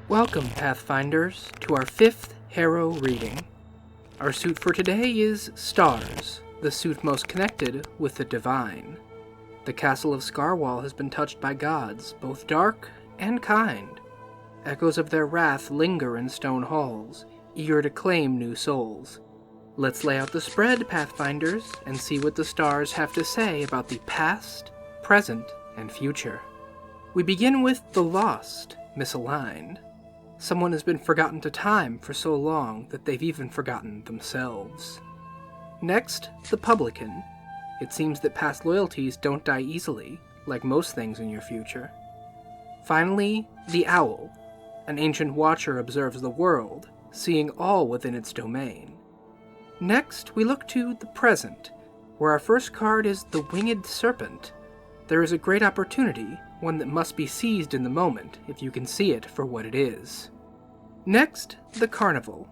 Welcome, Pathfinders, to our 5th Harrow reading. Our suit for today is Stars, the suit most connected with the divine. The castle of Scarwall has been touched by gods, both dark and kind. Echoes of their wrath linger in stone halls, eager to claim new souls. Let's lay out the spread, Pathfinders, and see what the stars have to say about the past, present, and future. We begin with the lost, misaligned. Someone has been forgotten to time for so long that they've even forgotten themselves. Next, the publican. It seems that past loyalties don't die easily, like most things in your future. Finally, the owl. An ancient watcher observes the world, seeing all within its domain. Next, we look to the present, where our first card is the winged serpent. There is a great opportunity, one that must be seized in the moment if you can see it for what it is. Next, the carnival.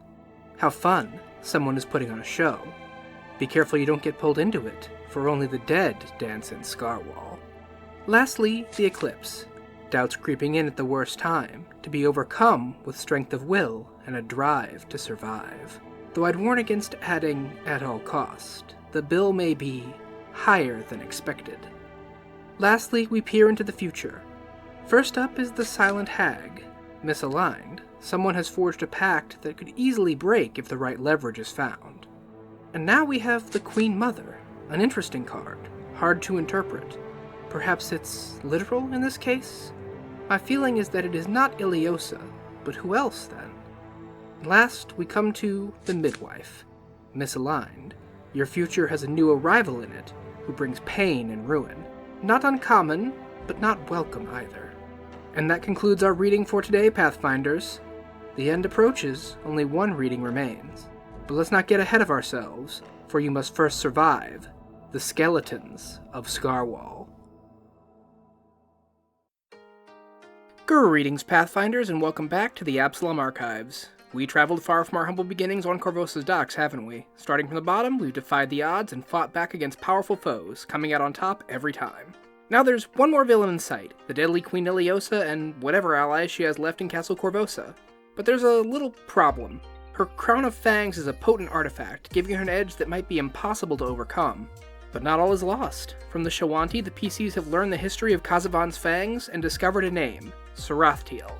How fun, someone is putting on a show. Be careful you don't get pulled into it, for only the dead dance in Scarwall. Lastly, the eclipse. Doubts creeping in at the worst time, to be overcome with strength of will and a drive to survive. Though I'd warn against adding at all cost, the bill may be higher than expected. Lastly, we peer into the future. First up is the Silent Hag. Misaligned, someone has forged a pact that could easily break if the right leverage is found. And now we have the Queen Mother, an interesting card, hard to interpret. Perhaps it's literal in this case? My feeling is that it is not Ileosa, but who else then? Last, we come to the Midwife. Misaligned, your future has a new arrival in it, who brings pain and ruin. Not uncommon, but not welcome either. And that concludes our reading for today, Pathfinders. The end approaches, only one reading remains. But let's not get ahead of ourselves, for you must first survive the skeletons of Scarwall. Greetings, Pathfinders, and welcome back to the Absalom Archives. We traveled far from our humble beginnings on Korvosa's docks, haven't we? Starting from the bottom, we've defied the odds and fought back against powerful foes, coming out on top every time. Now there's one more villain in sight, the deadly Queen Ileosa and whatever allies she has left in Castle Korvosa. But there's a little problem. Her Crown of Fangs is a potent artifact, giving her an edge that might be impossible to overcome. But not all is lost. From the Shawanti, the PCs have learned the history of Kazavan's fangs and discovered a name, Sarathtiel.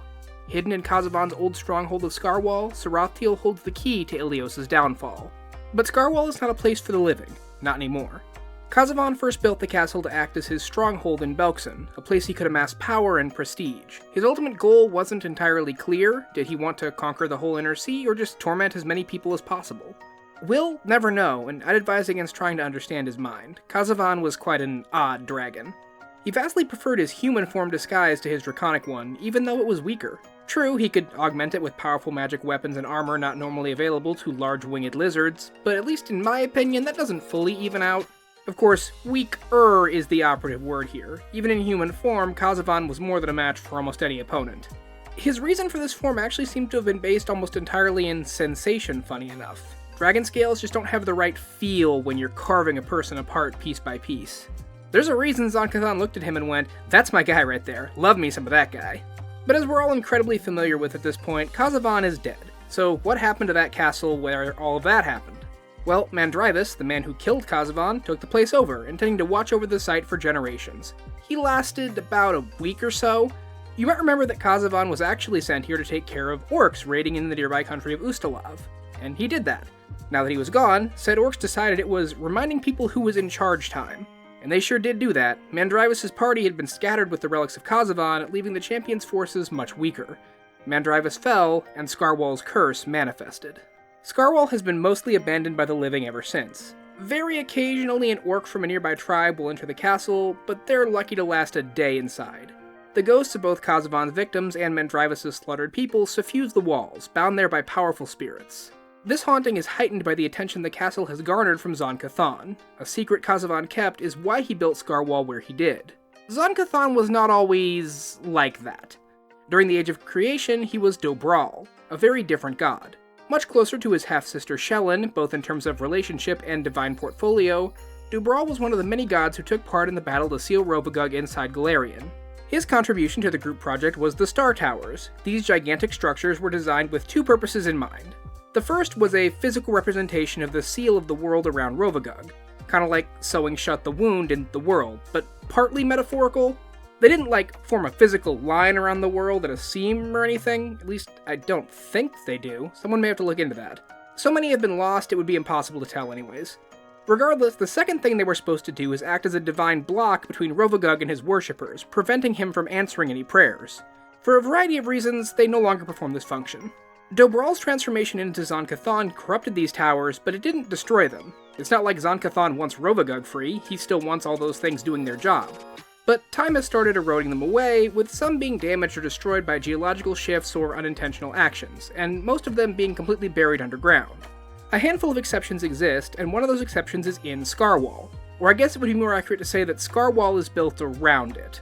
Hidden in Kazavan's old stronghold of Scarwall, Sarathtiel holds the key to Ileosa's downfall. But Scarwall is not a place for the living, not anymore. Kazavan first built the castle to act as his stronghold in Belkzen, a place he could amass power and prestige. His ultimate goal wasn't entirely clear. Did he want to conquer the whole Inner Sea, or just torment as many people as possible? We'll never know, and I'd advise against trying to understand his mind. Kazavan was quite an odd dragon. He vastly preferred his human form disguise to his draconic one, even though it was weaker. True, he could augment it with powerful magic weapons and armor not normally available to large winged lizards, but at least in my opinion, that doesn't fully even out. Of course, weaker is the operative word here. Even in human form, Kazavan was more than a match for almost any opponent. His reason for this form actually seemed to have been based almost entirely in sensation, funny enough. Dragon scales just don't have the right feel when you're carving a person apart piece by piece. There's a reason Zon-Kuthon looked at him and went, "That's my guy right there. Love me some of that guy." But as we're all incredibly familiar with at this point, Kazavan is dead. So what happened to that castle where all of that happened? Well, Mandrivus, the man who killed Kazavan, took the place over, intending to watch over the site for generations. He lasted about a week or so. You might remember that Kazavan was actually sent here to take care of orcs raiding in the nearby country of Ustalav, and he did that. Now that he was gone, said orcs decided it was reminding people who was in charge time. And they sure did do that. Mandrivus' party had been scattered with the relics of Kazavan, leaving the champion's forces much weaker. Mandrivus fell, and Scarwall's curse manifested. Scarwall has been mostly abandoned by the living ever since. Very occasionally an orc from a nearby tribe will enter the castle, but they're lucky to last a day inside. The ghosts of both Kazavan's victims and Mandrivus' slaughtered people suffuse the walls, bound there by powerful spirits. This haunting is heightened by the attention the castle has garnered from Zon-Kuthon. A secret Kazavan kept is why he built Scarwall where he did. Zon-Kuthon was not always like that. During the Age of Creation, he was Dobral, a very different god. Much closer to his half-sister Shelyn, both in terms of relationship and divine portfolio, Dobral was one of the many gods who took part in the battle to seal Rovagug inside Golarion. His contribution to the group project was the Star Towers. These gigantic structures were designed with two purposes in mind. The first was a physical representation of the seal of the world around Rovagug, kind of like sewing shut the wound in the world, but partly metaphorical. They didn't, form a physical line around the world at a seam or anything. At least, I don't think they do. Someone may have to look into that. So many have been lost, it would be impossible to tell anyways. Regardless, the second thing they were supposed to do is act as a divine block between Rovagug and his worshippers, preventing him from answering any prayers. For a variety of reasons, they no longer perform this function. Dobral's transformation into Zon-Cathon corrupted these towers, but it didn't destroy them. It's not like Zon-Cathon wants Rovagug free, he still wants all those things doing their job. But time has started eroding them away, with some being damaged or destroyed by geological shifts or unintentional actions, and most of them being completely buried underground. A handful of exceptions exist, and one of those exceptions is in Scarwall, or I guess it would be more accurate to say that Scarwall is built around it.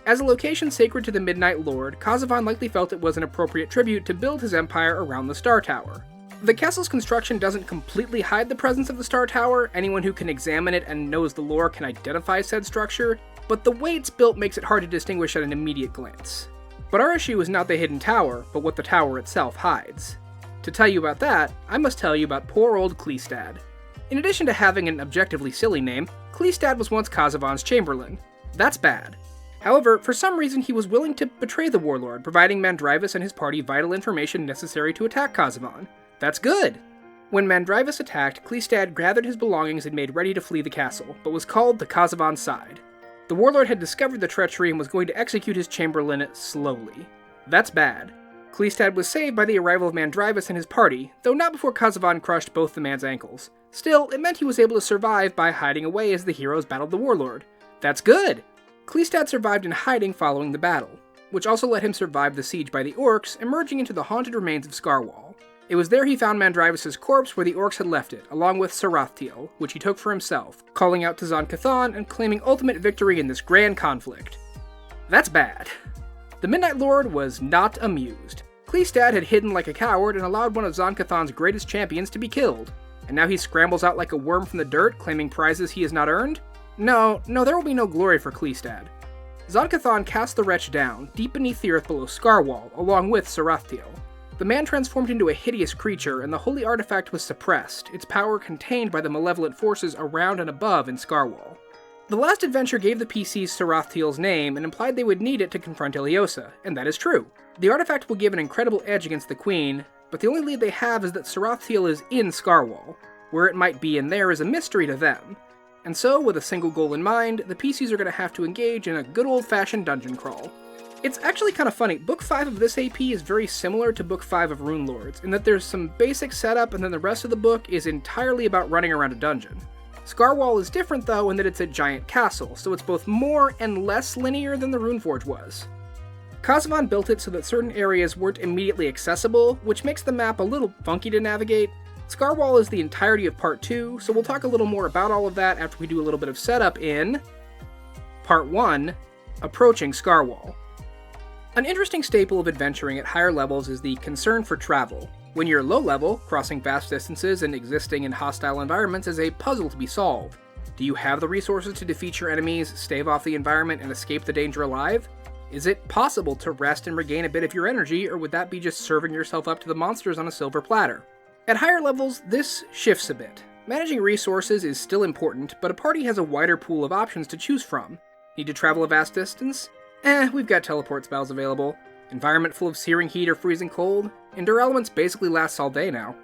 As a location sacred to the Midnight Lord, Kazavan likely felt it was an appropriate tribute to build his empire around the Star Tower. The castle's construction doesn't completely hide the presence of the Star Tower, anyone who can examine it and knows the lore can identify said structure, but the way it's built makes it hard to distinguish at an immediate glance. But our issue is not the hidden tower, but what the tower itself hides. To tell you about that, I must tell you about poor old Klestad. In addition to having an objectively silly name, Klestad was once Kazavan's chamberlain. That's bad. However, for some reason he was willing to betray the warlord, providing Mandrivus and his party vital information necessary to attack Kazavan. That's good! When Mandrivus attacked, Klestad gathered his belongings and made ready to flee the castle, but was called to Kazavan's side. The warlord had discovered the treachery and was going to execute his chamberlain slowly. That's bad. Klestad was saved by the arrival of Mandrivus and his party, though not before Kazavan crushed both the man's ankles. Still, it meant he was able to survive by hiding away as the heroes battled the warlord. That's good! Klestad survived in hiding following the battle, which also let him survive the siege by the orcs, emerging into the haunted remains of Scarwall. It was there he found Mandrivus' corpse where the orcs had left it, along with Sarathtiel, which he took for himself, calling out to Zon-Cathon and claiming ultimate victory in this grand conflict. That's bad. The Midnight Lord was not amused. Klestad had hidden like a coward and allowed one of Zon-Cathon's greatest champions to be killed. And now he scrambles out like a worm from the dirt, claiming prizes he has not earned? No, there will be no glory for Klestad. Zon-Cathon cast the wretch down, deep beneath the earth below Scarwall, along with Sarathtiel. The man transformed into a hideous creature, and the holy artifact was suppressed, its power contained by the malevolent forces around and above in Scarwall. The last adventure gave the PCs Sarathtiel's name and implied they would need it to confront Ileosa, and that is true. The artifact will give an incredible edge against the Queen, but the only lead they have is that Sarathtiel is in Scarwall. Where it might be in there is a mystery to them. And so, with a single goal in mind, the PCs are going to have to engage in a good old-fashioned dungeon crawl. It's actually kind of funny, Book 5 of this AP is very similar to Book 5 of Rune Lords, in that there's some basic setup and then the rest of the book is entirely about running around a dungeon. Scarwall is different though in that it's a giant castle, so it's both more and less linear than the Runeforge was. Kazavan built it so that certain areas weren't immediately accessible, which makes the map a little funky to navigate. Scarwall is the entirety of Part 2, so we'll talk a little more about all of that after we do a little bit of setup in Part 1, Approaching Scarwall. An interesting staple of adventuring at higher levels is the concern for travel. When you're low level, crossing vast distances and existing in hostile environments is a puzzle to be solved. Do you have the resources to defeat your enemies, stave off the environment, and escape the danger alive? Is it possible to rest and regain a bit of your energy, or would that be just serving yourself up to the monsters on a silver platter? At higher levels, this shifts a bit. Managing resources is still important, but a party has a wider pool of options to choose from. Need to travel a vast distance? We've got teleport spells available. Environment full of searing heat or freezing cold? Endure elements basically lasts all day now.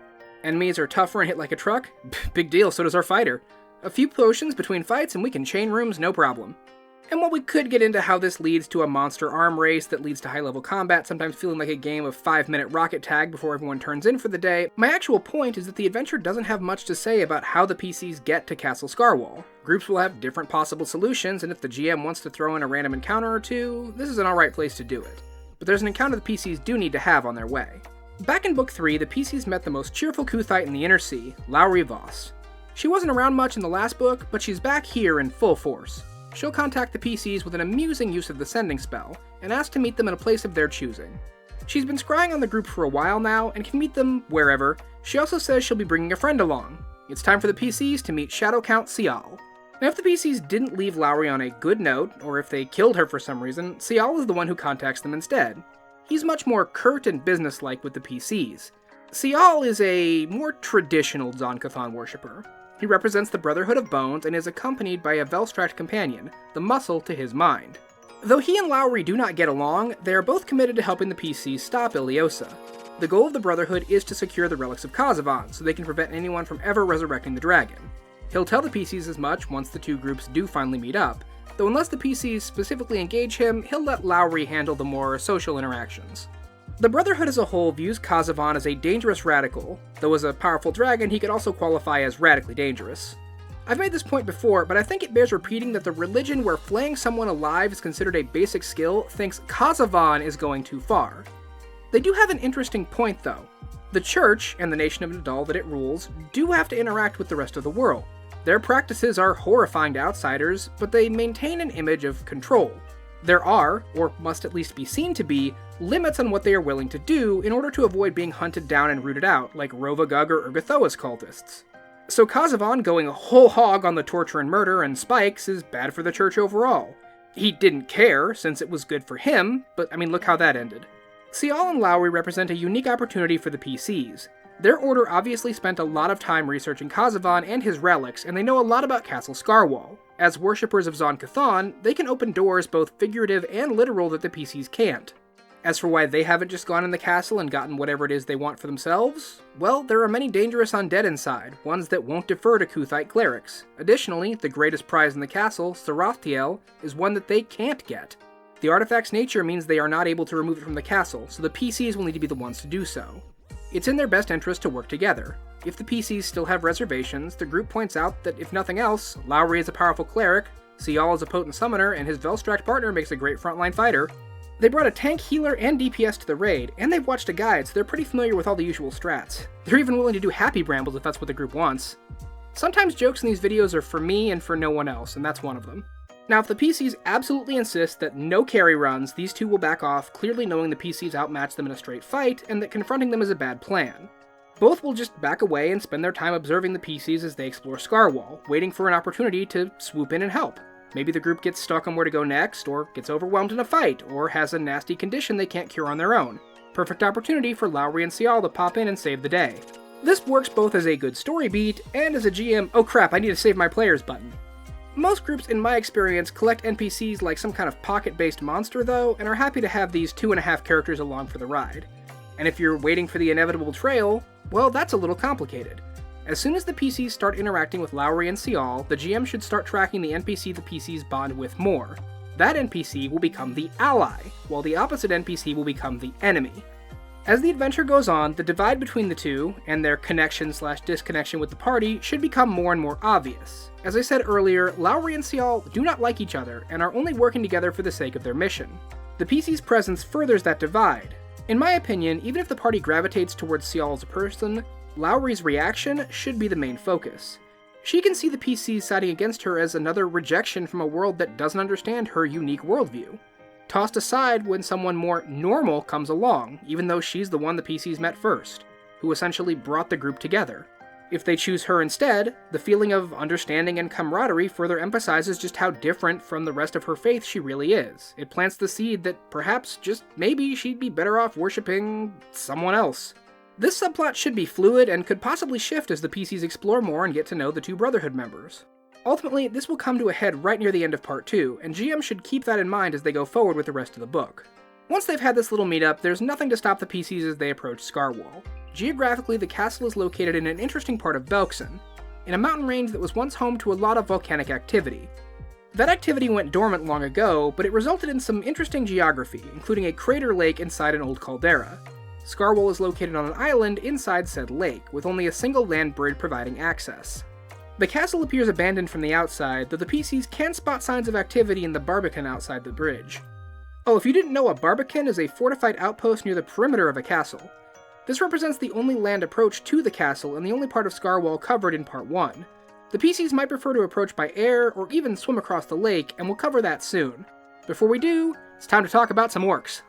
Enemies are tougher and hit like a truck? Big deal, so does our fighter. A few potions between fights and we can chain rooms no problem. And while we could get into how this leads to a monster arm race that leads to high-level combat, sometimes feeling like a game of 5-minute rocket tag before everyone turns in for the day, my actual point is that the adventure doesn't have much to say about how the PCs get to Castle Scarwall. Groups will have different possible solutions, and if the GM wants to throw in a random encounter or two, this is an alright place to do it. But there's an encounter the PCs do need to have on their way. Back in Book 3, the PCs met the most cheerful Kuthite in the Inner Sea, Lauri Voss. She wasn't around much in the last book, but she's back here in full force. She'll contact the PCs with an amusing use of the sending spell, and ask to meet them in a place of their choosing. She's been scrying on the group for a while now, and can meet them wherever. She also says she'll be bringing a friend along. It's time for the PCs to meet Shadow Count Sial. Now, if the PCs didn't leave Lowry on a good note, or if they killed her for some reason, Scarwall is the one who contacts them instead. He's much more curt and businesslike with the PCs. Scarwall is a more traditional Zon-Kuthon worshipper. He represents the Brotherhood of Bones and is accompanied by a Velstract companion, the muscle to his mind. Though he and Lowry do not get along, they are both committed to helping the PCs stop Ileosa. The goal of the Brotherhood is to secure the relics of Khazavon, so they can prevent anyone from ever resurrecting the dragon. He'll tell the PCs as much once the two groups do finally meet up, though unless the PCs specifically engage him, he'll let Lowry handle the more social interactions. The Brotherhood as a whole views Khazavon as a dangerous radical, though as a powerful dragon he could also qualify as radically dangerous. I've made this point before, but I think it bears repeating that the religion where flaying someone alive is considered a basic skill thinks Khazavon is going too far. They do have an interesting point though. The Church, and the nation of Nadal that it rules, do have to interact with the rest of the world. Their practices are horrifying to outsiders, but they maintain an image of control. There are, or must at least be seen to be, limits on what they are willing to do in order to avoid being hunted down and rooted out, like Rovagug or Urgathoa's cultists. So Khazavon going whole hog on the torture and murder and spikes is bad for the Church overall. He didn't care, since it was good for him, but I mean look how that ended. Scarwall and Lowry represent a unique opportunity for the PCs. Their order obviously spent a lot of time researching Khazavon and his relics, and they know a lot about Castle Scarwall. As worshippers of Zon-Kuthon, they can open doors both figurative and literal that the PCs can't. As for why they haven't just gone in the castle and gotten whatever it is they want for themselves, well, there are many dangerous undead inside, ones that won't defer to Kuthite clerics. Additionally, the greatest prize in the castle, Sarathtiel, is one that they can't get. The artifact's nature means they are not able to remove it from the castle, so the PCs will need to be the ones to do so. It's in their best interest to work together. If the PCs still have reservations, the group points out that if nothing else, Lowry is a powerful cleric, Scarwall is a potent summoner, and his Velstract partner makes a great frontline fighter. They brought a tank, healer, and DPS to the raid, and they've watched a guide, so they're pretty familiar with all the usual strats. They're even willing to do happy brambles if that's what the group wants. Sometimes jokes in these videos are for me and for no one else, and that's one of them. Now, if the PCs absolutely insist that no carry runs, these two will back off, clearly knowing the PCs outmatch them in a straight fight, and that confronting them is a bad plan. Both will just back away and spend their time observing the PCs as they explore Scarwall, waiting for an opportunity to swoop in and help. Maybe the group gets stuck on where to go next, or gets overwhelmed in a fight, or has a nasty condition they can't cure on their own. Perfect opportunity for Lowry and Scarwall to pop in and save the day. This works both as a good story beat, and as a GM, oh crap, I need to save my players button. Most groups, in my experience, collect NPCs like some kind of pocket-based monster, though, and are happy to have these 2.5 characters along for the ride. And if you're waiting for the inevitable betrayal, well, that's a little complicated. As soon as the PCs start interacting with Lowry and Scarwall, the GM should start tracking the NPC the PCs bond with more. That NPC will become the ally, while the opposite NPC will become the enemy. As the adventure goes on, the divide between the two, and their connection/disconnection with the party, should become more and more obvious. As I said earlier, Lowry and Scarwall do not like each other, and are only working together for the sake of their mission. The PC's presence furthers that divide. In my opinion, even if the party gravitates towards Scarwall as a person, Lowry's reaction should be the main focus. She can see the PCs siding against her as another rejection from a world that doesn't understand her unique worldview. Tossed aside when someone more normal comes along, even though she's the one the PCs met first, who essentially brought the group together. If they choose her instead, the feeling of understanding and camaraderie further emphasizes just how different from the rest of her faith she really is. It plants the seed that perhaps, just maybe, she'd be better off worshipping someone else. This subplot should be fluid and could possibly shift as the PCs explore more and get to know the two Brotherhood members. Ultimately, this will come to a head right near the end of Part 2, and GM should keep that in mind as they go forward with the rest of the book. Once they've had this little meetup, there's nothing to stop the PCs as they approach Scarwall. Geographically, the castle is located in an interesting part of Belkzen, in a mountain range that was once home to a lot of volcanic activity. That activity went dormant long ago, but it resulted in some interesting geography, including a crater lake inside an old caldera. Scarwall is located on an island inside said lake, with only a single land bridge providing access. The castle appears abandoned from the outside, though the PCs can spot signs of activity in the barbican outside the bridge. Oh, if you didn't know, a barbican is a fortified outpost near the perimeter of a castle. This represents the only land approach to the castle and the only part of Scarwall covered in Part 1. The PCs might prefer to approach by air or even swim across the lake, and we'll cover that soon. Before we do, it's time to talk about some orcs.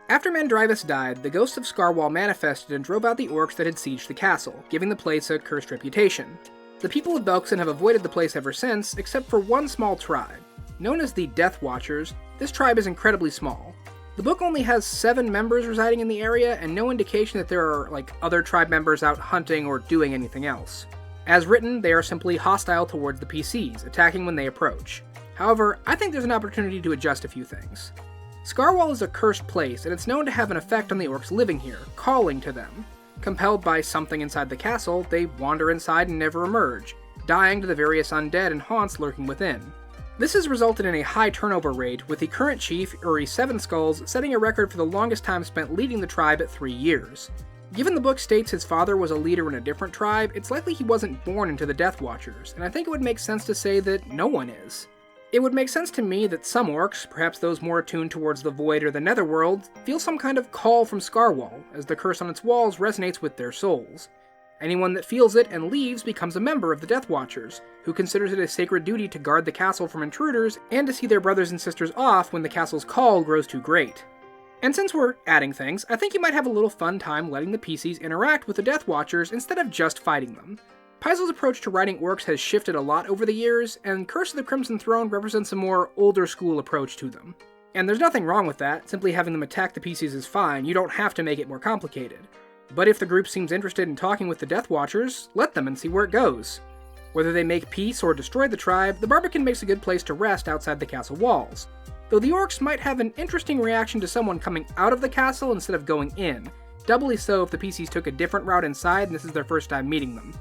After Mandrivus died, the ghost of Scarwall manifested and drove out the orcs that had sieged the castle, giving the place a cursed reputation. The people of Belkzen have avoided the place ever since, except for one small tribe. Known as the Death Watchers, this tribe is incredibly small. The book only has 7 members residing in the area, and no indication that there are, other tribe members out hunting or doing anything else. As written, they are simply hostile towards the PCs, attacking when they approach. However, I think there's an opportunity to adjust a few things. Scarwall is a cursed place, and it's known to have an effect on the orcs living here, calling to them. Compelled by something inside the castle, they wander inside and never emerge, dying to the various undead and haunts lurking within. This has resulted in a high turnover rate, with the current chief, Uri Sevenskulls, setting a record for the longest time spent leading the tribe at 3 years. Given the book states his father was a leader in a different tribe, it's likely he wasn't born into the Death Watchers, and I think it would make sense to say that no one is. It would make sense to me that some orcs, perhaps those more attuned towards the Void or the Netherworld, feel some kind of call from Scarwall, as the curse on its walls resonates with their souls. Anyone that feels it and leaves becomes a member of the Death Watchers, who considers it a sacred duty to guard the castle from intruders and to see their brothers and sisters off when the castle's call grows too great. And since we're adding things, I think you might have a little fun time letting the PCs interact with the Death Watchers instead of just fighting them. Paizo's approach to writing orcs has shifted a lot over the years, and Curse of the Crimson Throne represents a more older school approach to them. And there's nothing wrong with that, simply having them attack the PCs is fine, you don't have to make it more complicated. But if the group seems interested in talking with the Death Watchers, let them and see where it goes. Whether they make peace or destroy the tribe, the Barbican makes a good place to rest outside the castle walls. Though the orcs might have an interesting reaction to someone coming out of the castle instead of going in, doubly so if the PCs took a different route inside and this is their first time meeting them.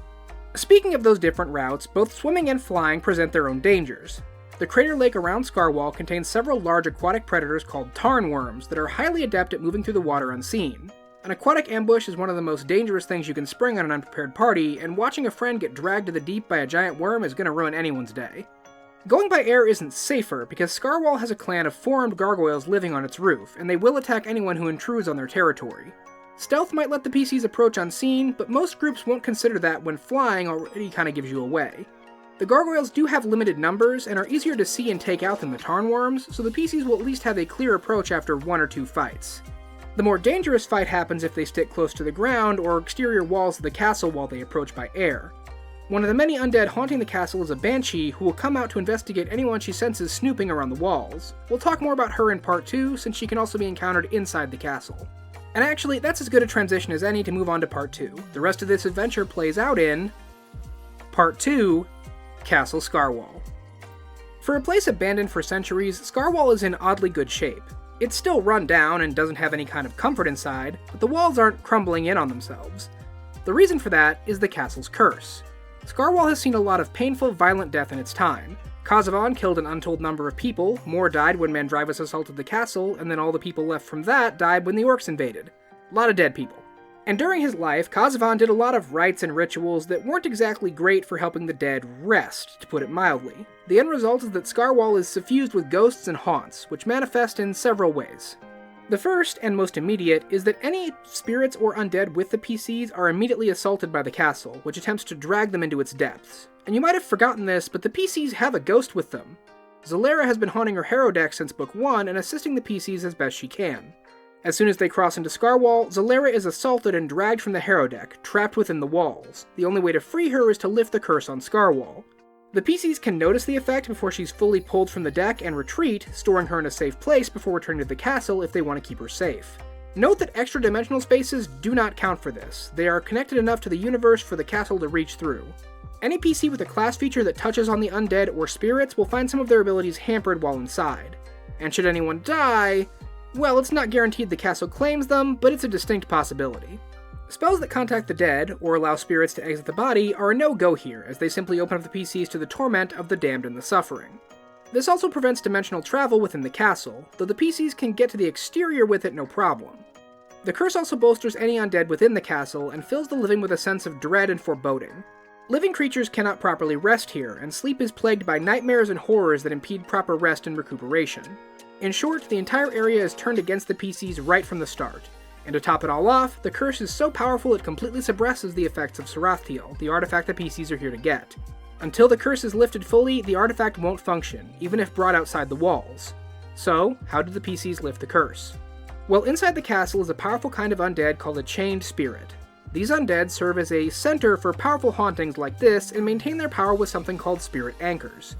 Speaking of those different routes, both swimming and flying present their own dangers. The crater lake around Scarwall contains several large aquatic predators called tarn worms that are highly adept at moving through the water unseen. An aquatic ambush is one of the most dangerous things you can spring on an unprepared party, and watching a friend get dragged to the deep by a giant worm is going to ruin anyone's day. Going by air isn't safer, because Scarwall has a clan of 4-armed gargoyles living on its roof, and they will attack anyone who intrudes on their territory. Stealth might let the PCs approach unseen, but most groups won't consider that when flying already kinda gives you away. The gargoyles do have limited numbers, and are easier to see and take out than the tarn worms, so the PCs will at least have a clear approach after 1 or 2 fights. The more dangerous fight happens if they stick close to the ground or exterior walls of the castle while they approach by air. One of the many undead haunting the castle is a banshee who will come out to investigate anyone she senses snooping around the walls. We'll talk more about her in part 2, since she can also be encountered inside the castle. And actually, that's as good a transition as any to move on to part 2. The rest of this adventure plays out in part 2, Castle Scarwall. For a place abandoned for centuries, Scarwall is in oddly good shape. It's still run down and doesn't have any kind of comfort inside, but the walls aren't crumbling in on themselves. The reason for that is the castle's curse. Scarwall has seen a lot of painful, violent death in its time. Kazavan killed an untold number of people, more died when Mandrivus assaulted the castle, and then all the people left from that died when the orcs invaded. A lot of dead people. And during his life, Kazavan did a lot of rites and rituals that weren't exactly great for helping the dead rest, to put it mildly. The end result is that Scarwall is suffused with ghosts and haunts, which manifest in several ways. The first, and most immediate, is that any spirits or undead with the PCs are immediately assaulted by the castle, which attempts to drag them into its depths. And you might have forgotten this, but the PCs have a ghost with them. Zalera has been haunting her hero deck since Book 1 and assisting the PCs as best she can. As soon as they cross into Scarwall, Zalera is assaulted and dragged from the hero deck, trapped within the walls. The only way to free her is to lift the curse on Scarwall. The PCs can notice the effect before she's fully pulled from the deck and retreat, storing her in a safe place before returning to the castle if they want to keep her safe. Note that extra dimensional spaces do not count for this. They are connected enough to the universe for the castle to reach through. Any PC with a class feature that touches on the undead or spirits will find some of their abilities hampered while inside. And should anyone die, well, it's not guaranteed the castle claims them, but it's a distinct possibility. Spells that contact the dead, or allow spirits to exit the body, are a no-go here, as they simply open up the PCs to the torment of the damned and the suffering. This also prevents dimensional travel within the castle, though the PCs can get to the exterior with it no problem. The curse also bolsters any undead within the castle, and fills the living with a sense of dread and foreboding. Living creatures cannot properly rest here, and sleep is plagued by nightmares and horrors that impede proper rest and recuperation. In short, the entire area is turned against the PCs right from the start. And to top it all off, the curse is so powerful it completely suppresses the effects of Sarathiel, the artifact the PCs are here to get. Until the curse is lifted fully, the artifact won't function, even if brought outside the walls. So, how did the PCs lift the curse? Well, inside the castle is a powerful kind of undead called a chained spirit. These undead serve as a center for powerful hauntings like this and maintain their power with something called spirit anchors.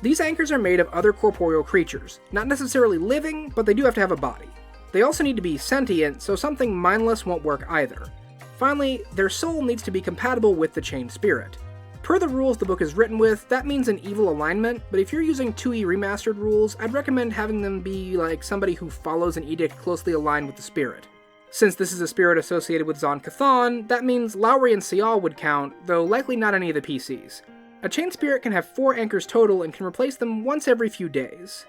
These anchors are made of other corporeal creatures, not necessarily living, but they do have to have a body. They also need to be sentient, so something mindless won't work either. Finally, their soul needs to be compatible with the chained spirit. Per the rules the book is written with, that means an evil alignment, but if you're using 2E remastered rules, I'd recommend having them be like somebody who follows an edict closely aligned with the spirit. Since this is a spirit associated with Zon-Cathon, that means Lowry and Sial would count, though likely not any of the PCs. A chained spirit can have 4 anchors total and can replace them once every few days.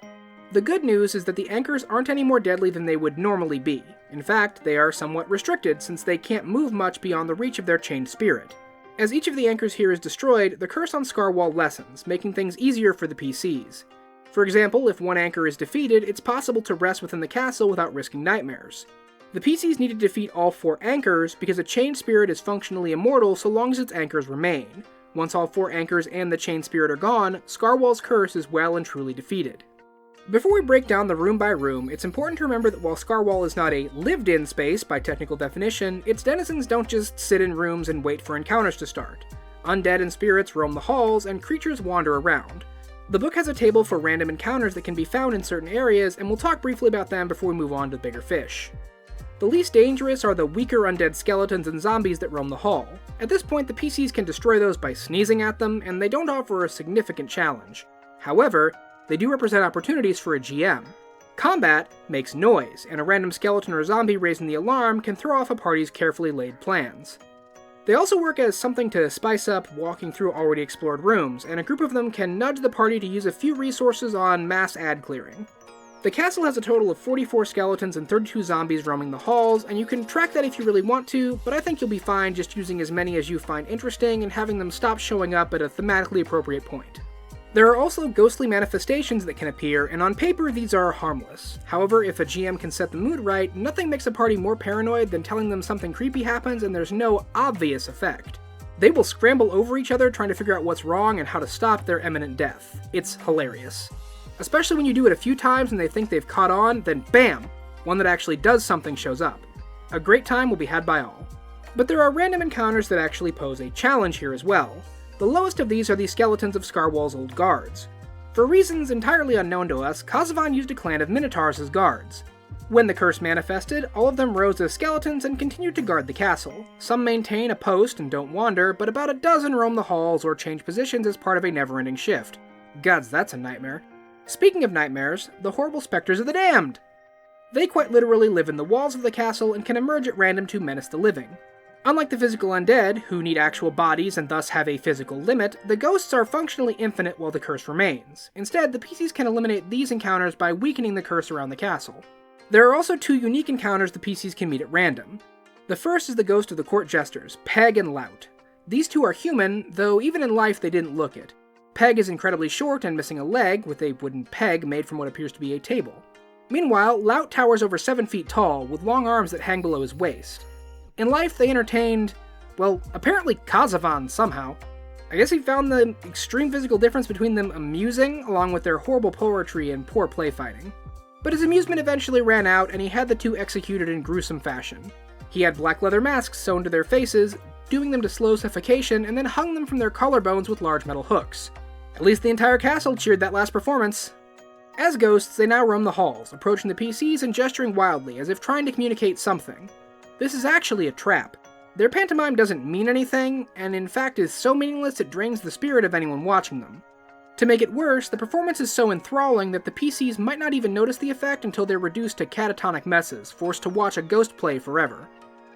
The good news is that the anchors aren't any more deadly than they would normally be. In fact, they are somewhat restricted since they can't move much beyond the reach of their chained spirit. As each of the anchors here is destroyed, the curse on Scarwall lessens, making things easier for the PCs. For example, if one anchor is defeated, it's possible to rest within the castle without risking nightmares. The PCs need to defeat all 4 anchors because a chained spirit is functionally immortal so long as its anchors remain. Once all 4 anchors and the chained spirit are gone, Scarwall's curse is well and truly defeated. Before we break down the room by room, it's important to remember that while Scarwall is not a lived-in space by technical definition, its denizens don't just sit in rooms and wait for encounters to start. Undead and spirits roam the halls, and creatures wander around. The book has a table for random encounters that can be found in certain areas, and we'll talk briefly about them before we move on to the bigger fish. The least dangerous are the weaker undead skeletons and zombies that roam the hall. At this point, the PCs can destroy those by sneezing at them, and they don't offer a significant challenge. However, they do represent opportunities for a GM. Combat makes noise, and a random skeleton or zombie raising the alarm can throw off a party's carefully laid plans. They also work as something to spice up walking through already explored rooms, and a group of them can nudge the party to use a few resources on mass ad clearing. The castle has a total of 44 skeletons and 32 zombies roaming the halls, and you can track that if you really want to, but I think you'll be fine just using as many as you find interesting and having them stop showing up at a thematically appropriate point. There are also ghostly manifestations that can appear, and on paper these are harmless. However, if a GM can set the mood right, nothing makes a party more paranoid than telling them something creepy happens and there's no obvious effect. They will scramble over each other trying to figure out what's wrong and how to stop their imminent death. It's hilarious. Especially when you do it a few times and they think they've caught on, then BAM! One that actually does something shows up. A great time will be had by all. But there are random encounters that actually pose a challenge here as well. The lowest of these are the skeletons of Scarwall's old guards. For reasons entirely unknown to us, Kazavan used a clan of minotaurs as guards. When the curse manifested, all of them rose as skeletons and continued to guard the castle. Some maintain a post and don't wander, but about a dozen roam the halls or change positions as part of a never-ending shift. Gods, that's a nightmare. Speaking of nightmares, the horrible specters of the damned! They quite literally live in the walls of the castle and can emerge at random to menace the living. Unlike the physical undead, who need actual bodies and thus have a physical limit, the ghosts are functionally infinite while the curse remains. Instead, the PCs can eliminate these encounters by weakening the curse around the castle. There are also 2 unique encounters the PCs can meet at random. The first is the ghost of the court jesters, Peg and Lout. These 2 are human, though even in life they didn't look it. Peg is incredibly short and missing a leg, with a wooden peg made from what appears to be a table. Meanwhile, Lout towers over 7 feet tall, with long arms that hang below his waist. In life, they entertained, well, apparently Kazavan somehow. I guess he found the extreme physical difference between them amusing, along with their horrible poetry and poor play fighting. But his amusement eventually ran out, and he had the 2 executed in gruesome fashion. He had black leather masks sewn to their faces, dooming them to slow suffocation, and then hung them from their collarbones with large metal hooks. At least the entire castle cheered that last performance. As ghosts, they now roam the halls, approaching the PCs and gesturing wildly, as if trying to communicate something. This is actually a trap. Their pantomime doesn't mean anything, and in fact is so meaningless it drains the spirit of anyone watching them. To make it worse, the performance is so enthralling that the PCs might not even notice the effect until they're reduced to catatonic messes, forced to watch a ghost play forever.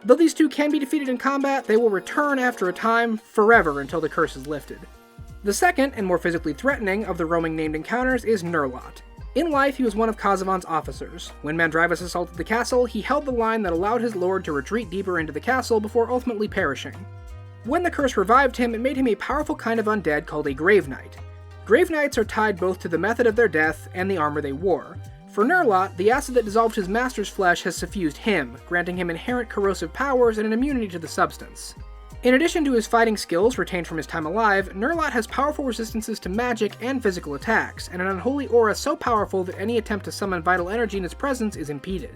Though these 2 can be defeated in combat, they will return after a time, forever until the curse is lifted. The second, and more physically threatening, of the roaming named encounters is Nurlot. In life, he was one of Kazavan's officers. When Mandrivus assaulted the castle, he held the line that allowed his lord to retreat deeper into the castle before ultimately perishing. When the curse revived him, it made him a powerful kind of undead called a Grave Knight. Grave Knights are tied both to the method of their death and the armor they wore. For Nurlot, the acid that dissolved his master's flesh has suffused him, granting him inherent corrosive powers and an immunity to the substance. In addition to his fighting skills retained from his time alive, Nurlot has powerful resistances to magic and physical attacks, and an unholy aura so powerful that any attempt to summon vital energy in his presence is impeded.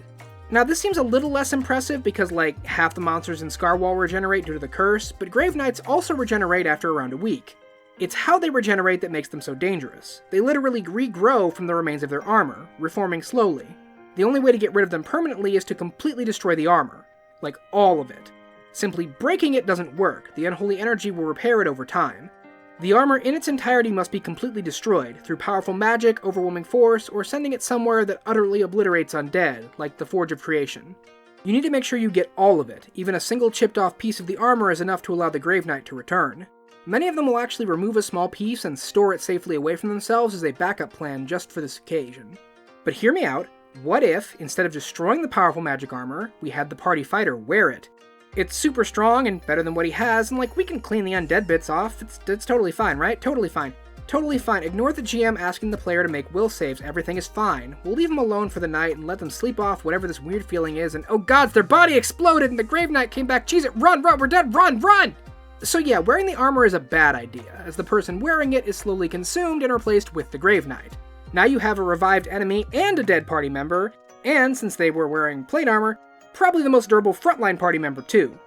Now this seems a little less impressive because like half the monsters in Scarwall regenerate due to the curse, but Grave Knights also regenerate after around a week. It's how they regenerate that makes them so dangerous. They literally regrow from the remains of their armor, reforming slowly. The only way to get rid of them permanently is to completely destroy the armor. Like all of it. Simply breaking it doesn't work, the unholy energy will repair it over time. The armor in its entirety must be completely destroyed, through powerful magic, overwhelming force, or sending it somewhere that utterly obliterates undead, like the Forge of Creation. You need to make sure you get all of it, even a single chipped off piece of the armor is enough to allow the Grave Knight to return. Many of them will actually remove a small piece and store it safely away from themselves as a backup plan just for this occasion. But hear me out, what if, instead of destroying the powerful magic armor, we had the party fighter wear it? It's super strong and better than what he has, and like, we can clean the undead bits off. It's totally fine, right? Totally fine. Totally fine. Ignore the GM asking the player to make will saves. Everything is fine. We'll leave them alone for the night and let them sleep off whatever this weird feeling is, and oh gods, their body exploded and the Grave Knight came back. Cheese it, run, we're dead, run! So yeah, wearing the armor is a bad idea, as the person wearing it is slowly consumed and replaced with the Grave Knight. Now you have a revived enemy and a dead party member, and since they were wearing plate armor, probably the most durable frontline party member too.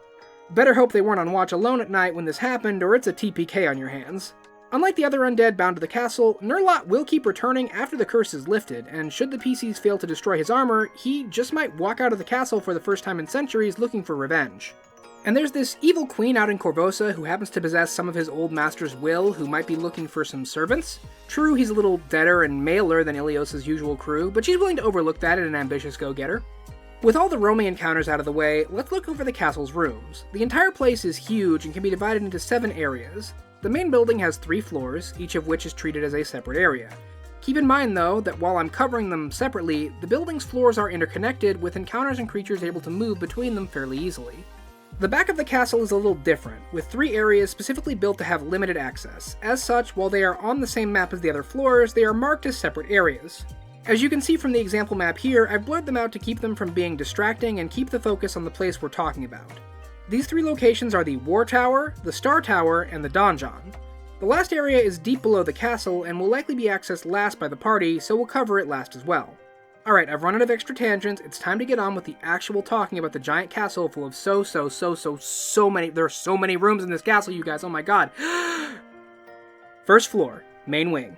Better hope they weren't on watch alone at night when this happened, or it's a TPK on your hands. Unlike the other undead bound to the castle, Nurlot will keep returning after the curse is lifted, and should the PCs fail to destroy his armor, he just might walk out of the castle for the first time in centuries looking for revenge. And there's this evil queen out in Korvosa who happens to possess some of his old master's will, who might be looking for some servants. True, he's a little deader and maler than Ileosa's usual crew, but she's willing to overlook that in an ambitious go-getter. With all the roaming encounters out of the way, let's look over the castle's rooms. The entire place is huge and can be divided into 7 areas. The main building has 3 floors, each of which is treated as a separate area. Keep in mind though, that while I'm covering them separately, the building's floors are interconnected, with encounters and creatures able to move between them fairly easily. The back of the castle is a little different, with 3 areas specifically built to have limited access. As such, while they are on the same map as the other floors, they are marked as separate areas. As you can see from the example map here, I've blurred them out to keep them from being distracting and keep the focus on the place we're talking about. These 3 locations are the War Tower, the Star Tower, and the Donjon. The last area is deep below the castle and will likely be accessed last by the party, so we'll cover it last as well. Alright, I've run out of extra tangents, it's time to get on with the actual talking about the giant castle full of so many, there are so many rooms in this castle, you guys, oh my god. First floor, main wing.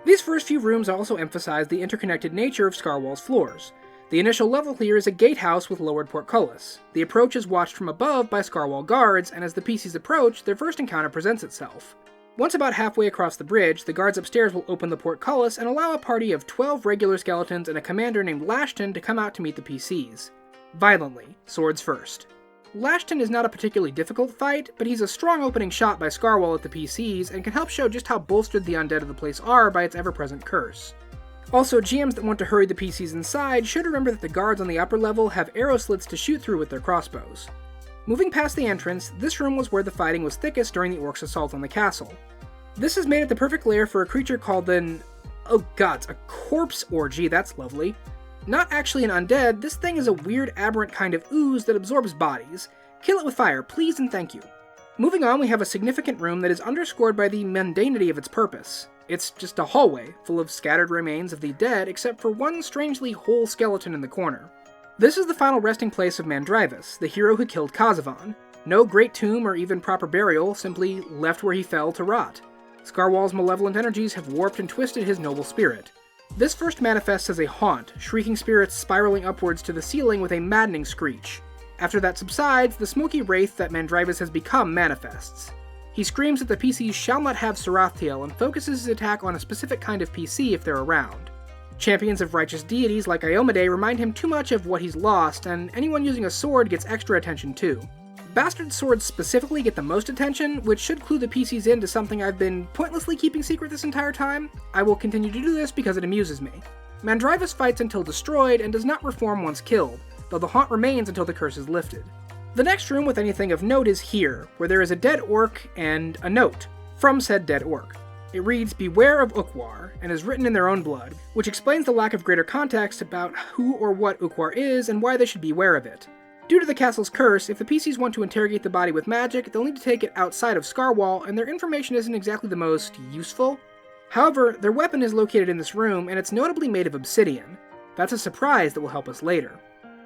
These first few rooms also emphasize the interconnected nature of Scarwall's floors. The initial level here is a gatehouse with lowered portcullis. The approach is watched from above by Scarwall guards, and as the PCs approach, their first encounter presents itself. Once about halfway across the bridge, the guards upstairs will open the portcullis and allow a party of 12 regular skeletons and a commander named Lashton to come out to meet the PCs. Violently, swords first. Lashton is not a particularly difficult fight, but he's a strong opening shot by Scarwall at the PCs and can help show just how bolstered the undead of the place are by its ever-present curse. Also, GMs that want to hurry the PCs inside should remember that the guards on the upper level have arrow slits to shoot through with their crossbows. Moving past the entrance, this room was where the fighting was thickest during the orcs' assault on the castle. This has made it the perfect lair for a creature called an... oh gods, a corpse orgy, that's lovely. Not actually an undead, this thing is a weird aberrant kind of ooze that absorbs bodies. Kill it with fire, please and thank you. Moving on, we have a significant room that is underscored by the mundanity of its purpose. It's just a hallway, full of scattered remains of the dead, except for one strangely whole skeleton in the corner. This is the final resting place of Mandrivus, the hero who killed Kazavan. No great tomb or even proper burial, simply left where he fell to rot. Scarwall's malevolent energies have warped and twisted his noble spirit. This first manifests as a haunt, shrieking spirits spiraling upwards to the ceiling with a maddening screech. After that subsides, the smoky wraith that Mandrivus has become manifests. He screams that the PCs shall not have Sarathtiel and focuses his attack on a specific kind of PC if they're around. Champions of righteous deities like Iomedae remind him too much of what he's lost, and anyone using a sword gets extra attention too. Bastard swords specifically get the most attention, which should clue the PCs into something I've been pointlessly keeping secret this entire time. I will continue to do this because it amuses me. Mandrivus fights until destroyed and does not reform once killed, though the haunt remains until the curse is lifted. The next room with anything of note is here, where there is a dead orc and a note from said dead orc. It reads, "Beware of Ukwar," and is written in their own blood, which explains the lack of greater context about who or what Ukwar is and why they should beware of it. Due to the castle's curse, if the PCs want to interrogate the body with magic, they'll need to take it outside of Scarwall, and their information isn't exactly the most useful. However, their weapon is located in this room, and it's notably made of obsidian. That's a surprise that will help us later.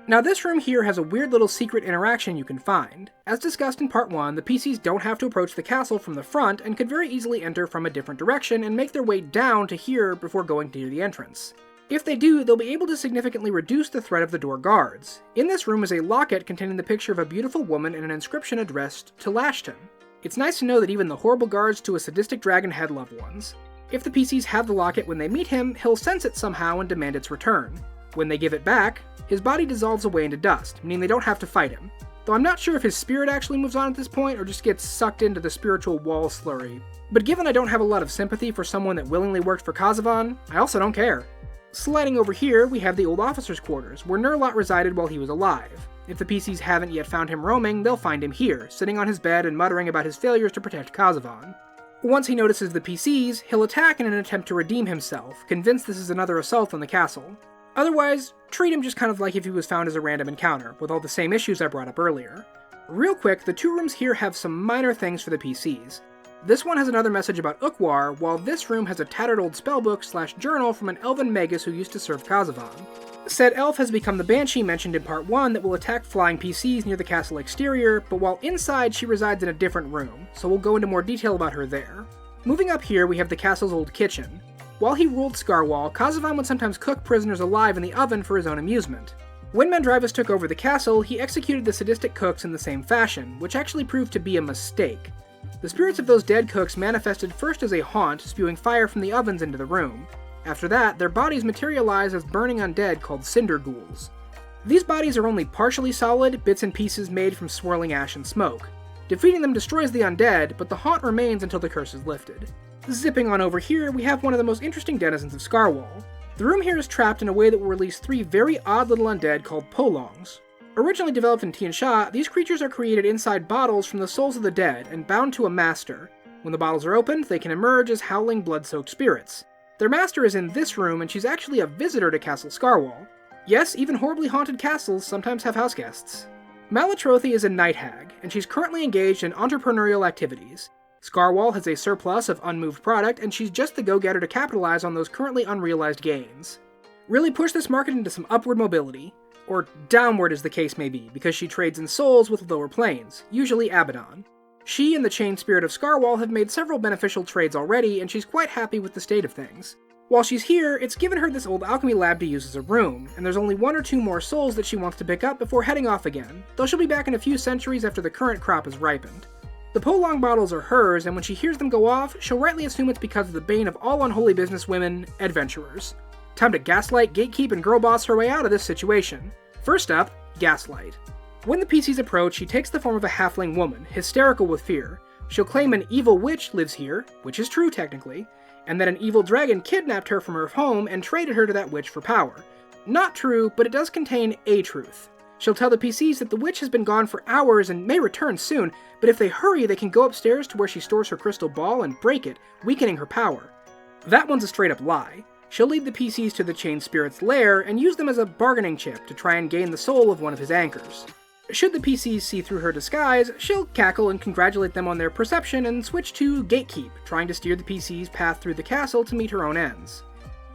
Now this room here has a weird little secret interaction you can find. As discussed in part 1, the PCs don't have to approach the castle from the front and could very easily enter from a different direction and make their way down to here before going to the entrance. If they do, they'll be able to significantly reduce the threat of the door guards. In this room is a locket containing the picture of a beautiful woman and an inscription addressed to Lashton. It's nice to know that even the horrible guards to a sadistic dragon had loved ones. If the PCs have the locket when they meet him, he'll sense it somehow and demand its return. When they give it back, his body dissolves away into dust, meaning they don't have to fight him. Though I'm not sure if his spirit actually moves on at this point or just gets sucked into the spiritual wall slurry. But given I don't have a lot of sympathy for someone that willingly worked for Kazavan, I also don't care. Sliding over here, we have the old officer's quarters, where Nurlot resided while he was alive. If the PCs haven't yet found him roaming, they'll find him here, sitting on his bed and muttering about his failures to protect Kazavan. Once he notices the PCs, he'll attack in an attempt to redeem himself, convinced this is another assault on the castle. Otherwise, treat him just kind of like if he was found as a random encounter, with all the same issues I brought up earlier. Real quick, the two rooms here have some minor things for the PCs. This one has another message about Ukwar, while this room has a tattered old spellbook/journal from an elven magus who used to serve Kazavan. Said elf has become the banshee mentioned in part 1 that will attack flying PCs near the castle exterior, but while inside she resides in a different room, so we'll go into more detail about her there. Moving up here, we have the castle's old kitchen. While he ruled Scarwall, Kazavan would sometimes cook prisoners alive in the oven for his own amusement. When Mandrivus took over the castle, he executed the sadistic cooks in the same fashion, which actually proved to be a mistake. The spirits of those dead cooks manifested first as a haunt, spewing fire from the ovens into the room. After that, their bodies materialized as burning undead called cinder ghouls. These bodies are only partially solid, bits and pieces made from swirling ash and smoke. Defeating them destroys the undead, but the haunt remains until the curse is lifted. Zipping on over here, we have one of the most interesting denizens of Scarwall. The room here is trapped in a way that will release 3 very odd little undead called Polongs. Originally developed in Tiansha, these creatures are created inside bottles from the souls of the dead and bound to a master. When the bottles are opened, they can emerge as howling, blood-soaked spirits. Their master is in this room, and she's actually a visitor to Castle Scarwall. Yes, even horribly haunted castles sometimes have house guests. Malatrothi is a night hag, and she's currently engaged in entrepreneurial activities. Scarwall has a surplus of unmoved product, and she's just the go-getter to capitalize on those currently unrealized gains. Really push this market into some upward mobility. Or downward as the case may be, because she trades in souls with lower planes, usually Abaddon. She and the chained spirit of Scarwall have made several beneficial trades already, and she's quite happy with the state of things. While she's here, it's given her this old alchemy lab to use as a room, and there's only 1 or 2 more souls that she wants to pick up before heading off again, though she'll be back in a few centuries after the current crop is ripened. The Polong bottles are hers, and when she hears them go off, she'll rightly assume it's because of the bane of all unholy businesswomen, adventurers. Time to gaslight, gatekeep, and girl boss her way out of this situation. First up, gaslight. When the PCs approach, she takes the form of a halfling woman, hysterical with fear. She'll claim an evil witch lives here, which is true technically, and that an evil dragon kidnapped her from her home and traded her to that witch for power. Not true, but it does contain a truth. She'll tell the PCs that the witch has been gone for hours and may return soon, but if they hurry, they can go upstairs to where she stores her crystal ball and break it, weakening her power. That one's a straight-up lie. She'll lead the PCs to the chained spirit's lair and use them as a bargaining chip to try and gain the soul of one of his anchors. Should the PCs see through her disguise, she'll cackle and congratulate them on their perception and switch to gatekeep, trying to steer the PCs' path through the castle to meet her own ends.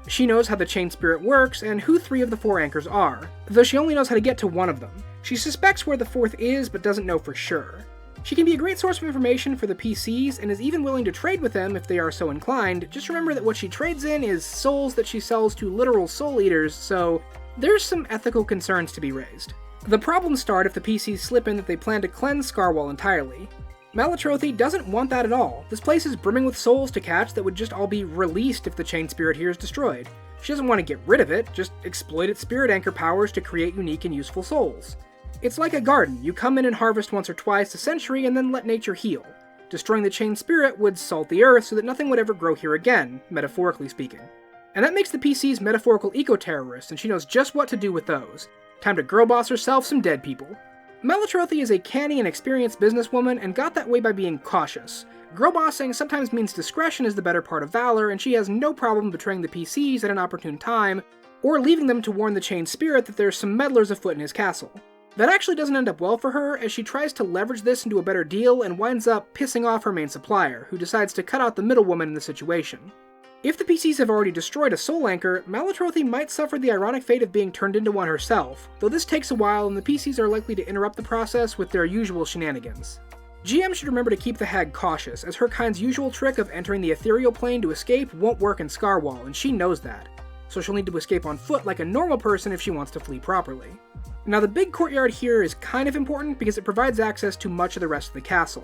She knows how the chained spirit works and who 3 of the 4 anchors are, though she only knows how to get to one of them. She suspects where the 4th is, but doesn't know for sure. She can be a great source of information for the PCs and is even willing to trade with them if they are so inclined. Just remember that what she trades in is souls that she sells to literal soul eaters, so there's some ethical concerns to be raised. The problems start if the PCs slip in that they plan to cleanse Scarwall entirely. Malatrothi doesn't want that at all. This place is brimming with souls to catch that would just all be released if the chained spirit here is destroyed. She doesn't want to get rid of it, just exploit its spirit anchor powers to create unique and useful souls. It's like a garden. You come in and harvest once or twice a century and then let nature heal. Destroying the chained spirit would salt the earth so that nothing would ever grow here again, metaphorically speaking. And that makes the PCs metaphorical eco-terrorists, and she knows just what to do with those. Time to girl boss herself some dead people. Malatrothi is a canny and experienced businesswoman and got that way by being cautious. Girl bossing sometimes means discretion is the better part of valor, and she has no problem betraying the PCs at an opportune time, or leaving them to warn the chained spirit that there's some meddlers afoot in his castle. That actually doesn't end up well for her, as she tries to leverage this into a better deal and winds up pissing off her main supplier, who decides to cut out the middlewoman in the situation. If the PCs have already destroyed a soul anchor, Malatrophy might suffer the ironic fate of being turned into one herself, though this takes a while and the PCs are likely to interrupt the process with their usual shenanigans. GM should remember to keep the hag cautious, as her kind's usual trick of entering the ethereal plane to escape won't work in Scarwall, and she knows that, so she'll need to escape on foot like a normal person if she wants to flee properly. Now the big courtyard here is kind of important because it provides access to much of the rest of the castle.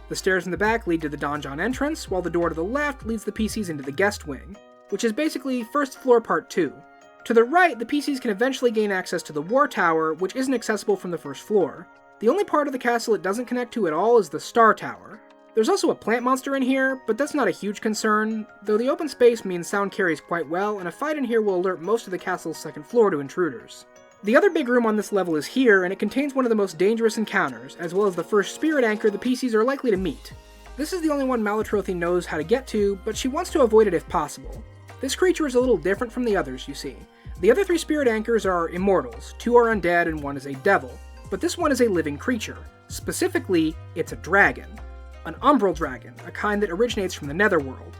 The stairs in the back lead to the donjon entrance, while the door to the left leads the PCs into the guest wing, which is basically first floor part 2. To the right, the PCs can eventually gain access to the war tower, which isn't accessible from the first floor. The only part of the castle it doesn't connect to at all is the Star Tower. There's also a plant monster in here, but that's not a huge concern, though the open space means sound carries quite well, and a fight in here will alert most of the castle's second floor to intruders. The other big room on this level is here, and it contains one of the most dangerous encounters, as well as the first spirit anchor the PCs are likely to meet. This is the only one Malatrophy knows how to get to, but she wants to avoid it if possible. This creature is a little different from the others, you see. The other 3 spirit anchors are immortals, 2 are undead and 1 is a devil, but this one is a living creature. Specifically, it's a dragon. An umbral dragon, a kind that originates from the netherworld.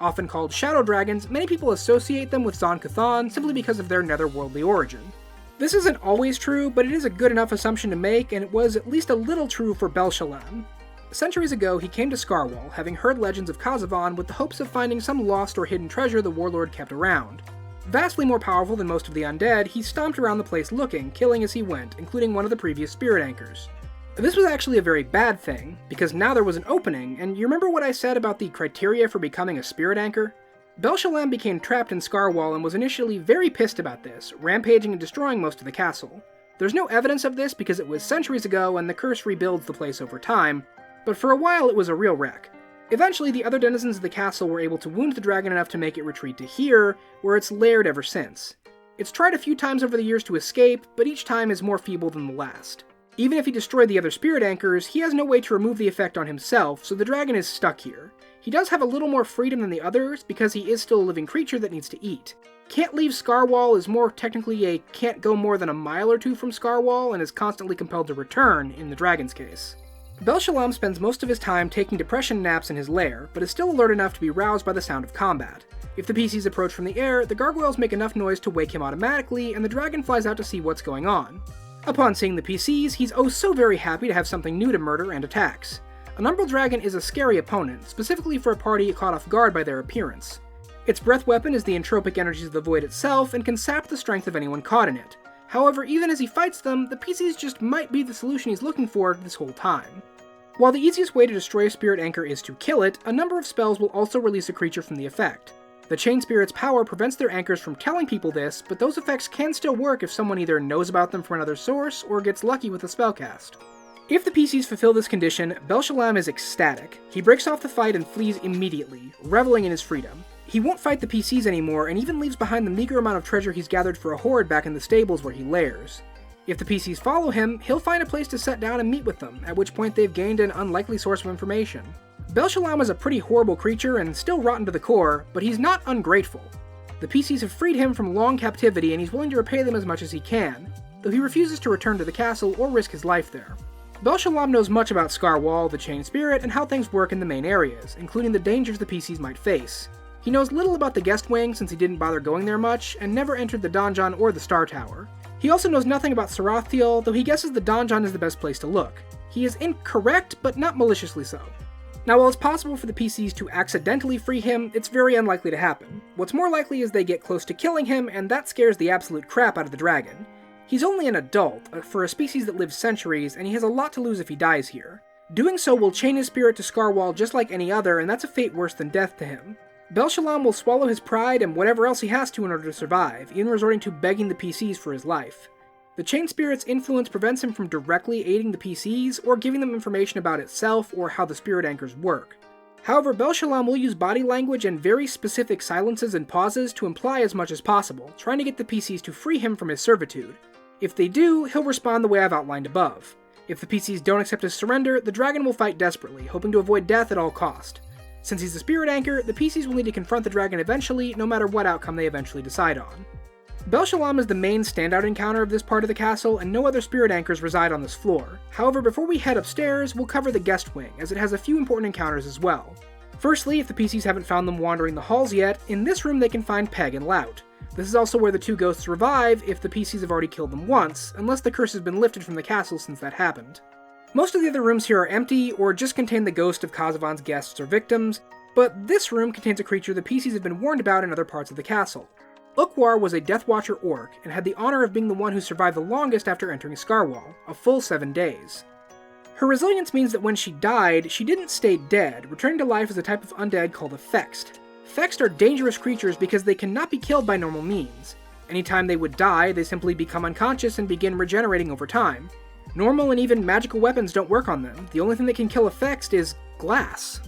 Often called shadow dragons, many people associate them with Zon-Kuthon simply because of their netherworldly origin. This isn't always true, but it is a good enough assumption to make, and it was at least a little true for Belshalam. Centuries ago, he came to Scarwall, having heard legends of Khazavon with the hopes of finding some lost or hidden treasure the warlord kept around. Vastly more powerful than most of the undead, he stomped around the place looking, killing as he went, including one of the previous spirit anchors. This was actually a very bad thing, because now there was an opening, and you remember what I said about the criteria for becoming a spirit anchor? Belshalam became trapped in Scarwall and was initially very pissed about this, rampaging and destroying most of the castle. There's no evidence of this because it was centuries ago and the curse rebuilds the place over time, but for a while it was a real wreck. Eventually, the other denizens of the castle were able to wound the dragon enough to make it retreat to here, where it's laired ever since. It's tried a few times over the years to escape, but each time is more feeble than the last. Even if he destroyed the other spirit anchors, he has no way to remove the effect on himself, so the dragon is stuck here. He does have a little more freedom than the others, because he is still a living creature that needs to eat. Can't leave Scarwall is more technically a can't go more than a mile or 2 from Scarwall, and is constantly compelled to return, in the dragon's case. Belshalam spends most of his time taking depression naps in his lair, but is still alert enough to be roused by the sound of combat. If the PCs approach from the air, the gargoyles make enough noise to wake him automatically, and the dragon flies out to see what's going on. Upon seeing the PCs, he's oh so very happy to have something new to murder and attacks. An umbral dragon is a scary opponent, specifically for a party caught off guard by their appearance. Its breath weapon is the entropic energies of the void itself, and can sap the strength of anyone caught in it. However, even as he fights them, the PCs just might be the solution he's looking for this whole time. While the easiest way to destroy a spirit anchor is to kill it, a number of spells will also release a creature from the effect. The chain spirit's power prevents their anchors from telling people this, but those effects can still work if someone either knows about them from another source, or gets lucky with a spellcast. If the PCs fulfill this condition, Belshalam is ecstatic. He breaks off the fight and flees immediately, reveling in his freedom. He won't fight the PCs anymore, and even leaves behind the meager amount of treasure he's gathered for a horde back in the stables where he lairs. If the PCs follow him, he'll find a place to set down and meet with them, at which point they've gained an unlikely source of information. Belshalam is a pretty horrible creature and still rotten to the core, but he's not ungrateful. The PCs have freed him from long captivity and he's willing to repay them as much as he can, though he refuses to return to the castle or risk his life there. Belshalam knows much about Scarwall, the Chain Spirit, and how things work in the main areas, including the dangers the PCs might face. He knows little about the guest wing since he didn't bother going there much, and never entered the donjon or the Star Tower. He also knows nothing about Sarathiel, though he guesses the donjon is the best place to look. He is incorrect, but not maliciously so. Now, while it's possible for the PCs to accidentally free him, it's very unlikely to happen. What's more likely is they get close to killing him, and that scares the absolute crap out of the dragon. He's only an adult, for a species that lives centuries, and he has a lot to lose if he dies here. Doing so will chain his spirit to Scarwall just like any other, and that's a fate worse than death to him. Belshalam will swallow his pride and whatever else he has to in order to survive, even resorting to begging the PCs for his life. The Chain Spirit's influence prevents him from directly aiding the PCs, or giving them information about itself or how the spirit anchors work. However, Belshalam will use body language and very specific silences and pauses to imply as much as possible, trying to get the PCs to free him from his servitude. If they do, he'll respond the way I've outlined above. If the PCs don't accept his surrender, the dragon will fight desperately, hoping to avoid death at all cost. Since he's a spirit anchor, the PCs will need to confront the dragon eventually, no matter what outcome they eventually decide on. Belshalam is the main standout encounter of this part of the castle, and no other spirit anchors reside on this floor. However, before we head upstairs, we'll cover the guest wing, as it has a few important encounters as well. Firstly, if the PCs haven't found them wandering the halls yet, in this room they can find Peg and Lout. This is also where the two ghosts revive if the PCs have already killed them once, unless the curse has been lifted from the castle since that happened. Most of the other rooms here are empty, or just contain the ghost of Kazavon's guests or victims, but this room contains a creature the PCs have been warned about in other parts of the castle. Ukwar was a Death Watcher orc, and had the honor of being the one who survived the longest after entering Scarwall, a full 7 days. Her resilience means that when she died, she didn't stay dead, returning to life as a type of undead called a Fext. Fext are dangerous creatures because they cannot be killed by normal means. Anytime they would die, they simply become unconscious and begin regenerating over time. Normal and even magical weapons don't work on them. The only thing that can kill a Fext is glass.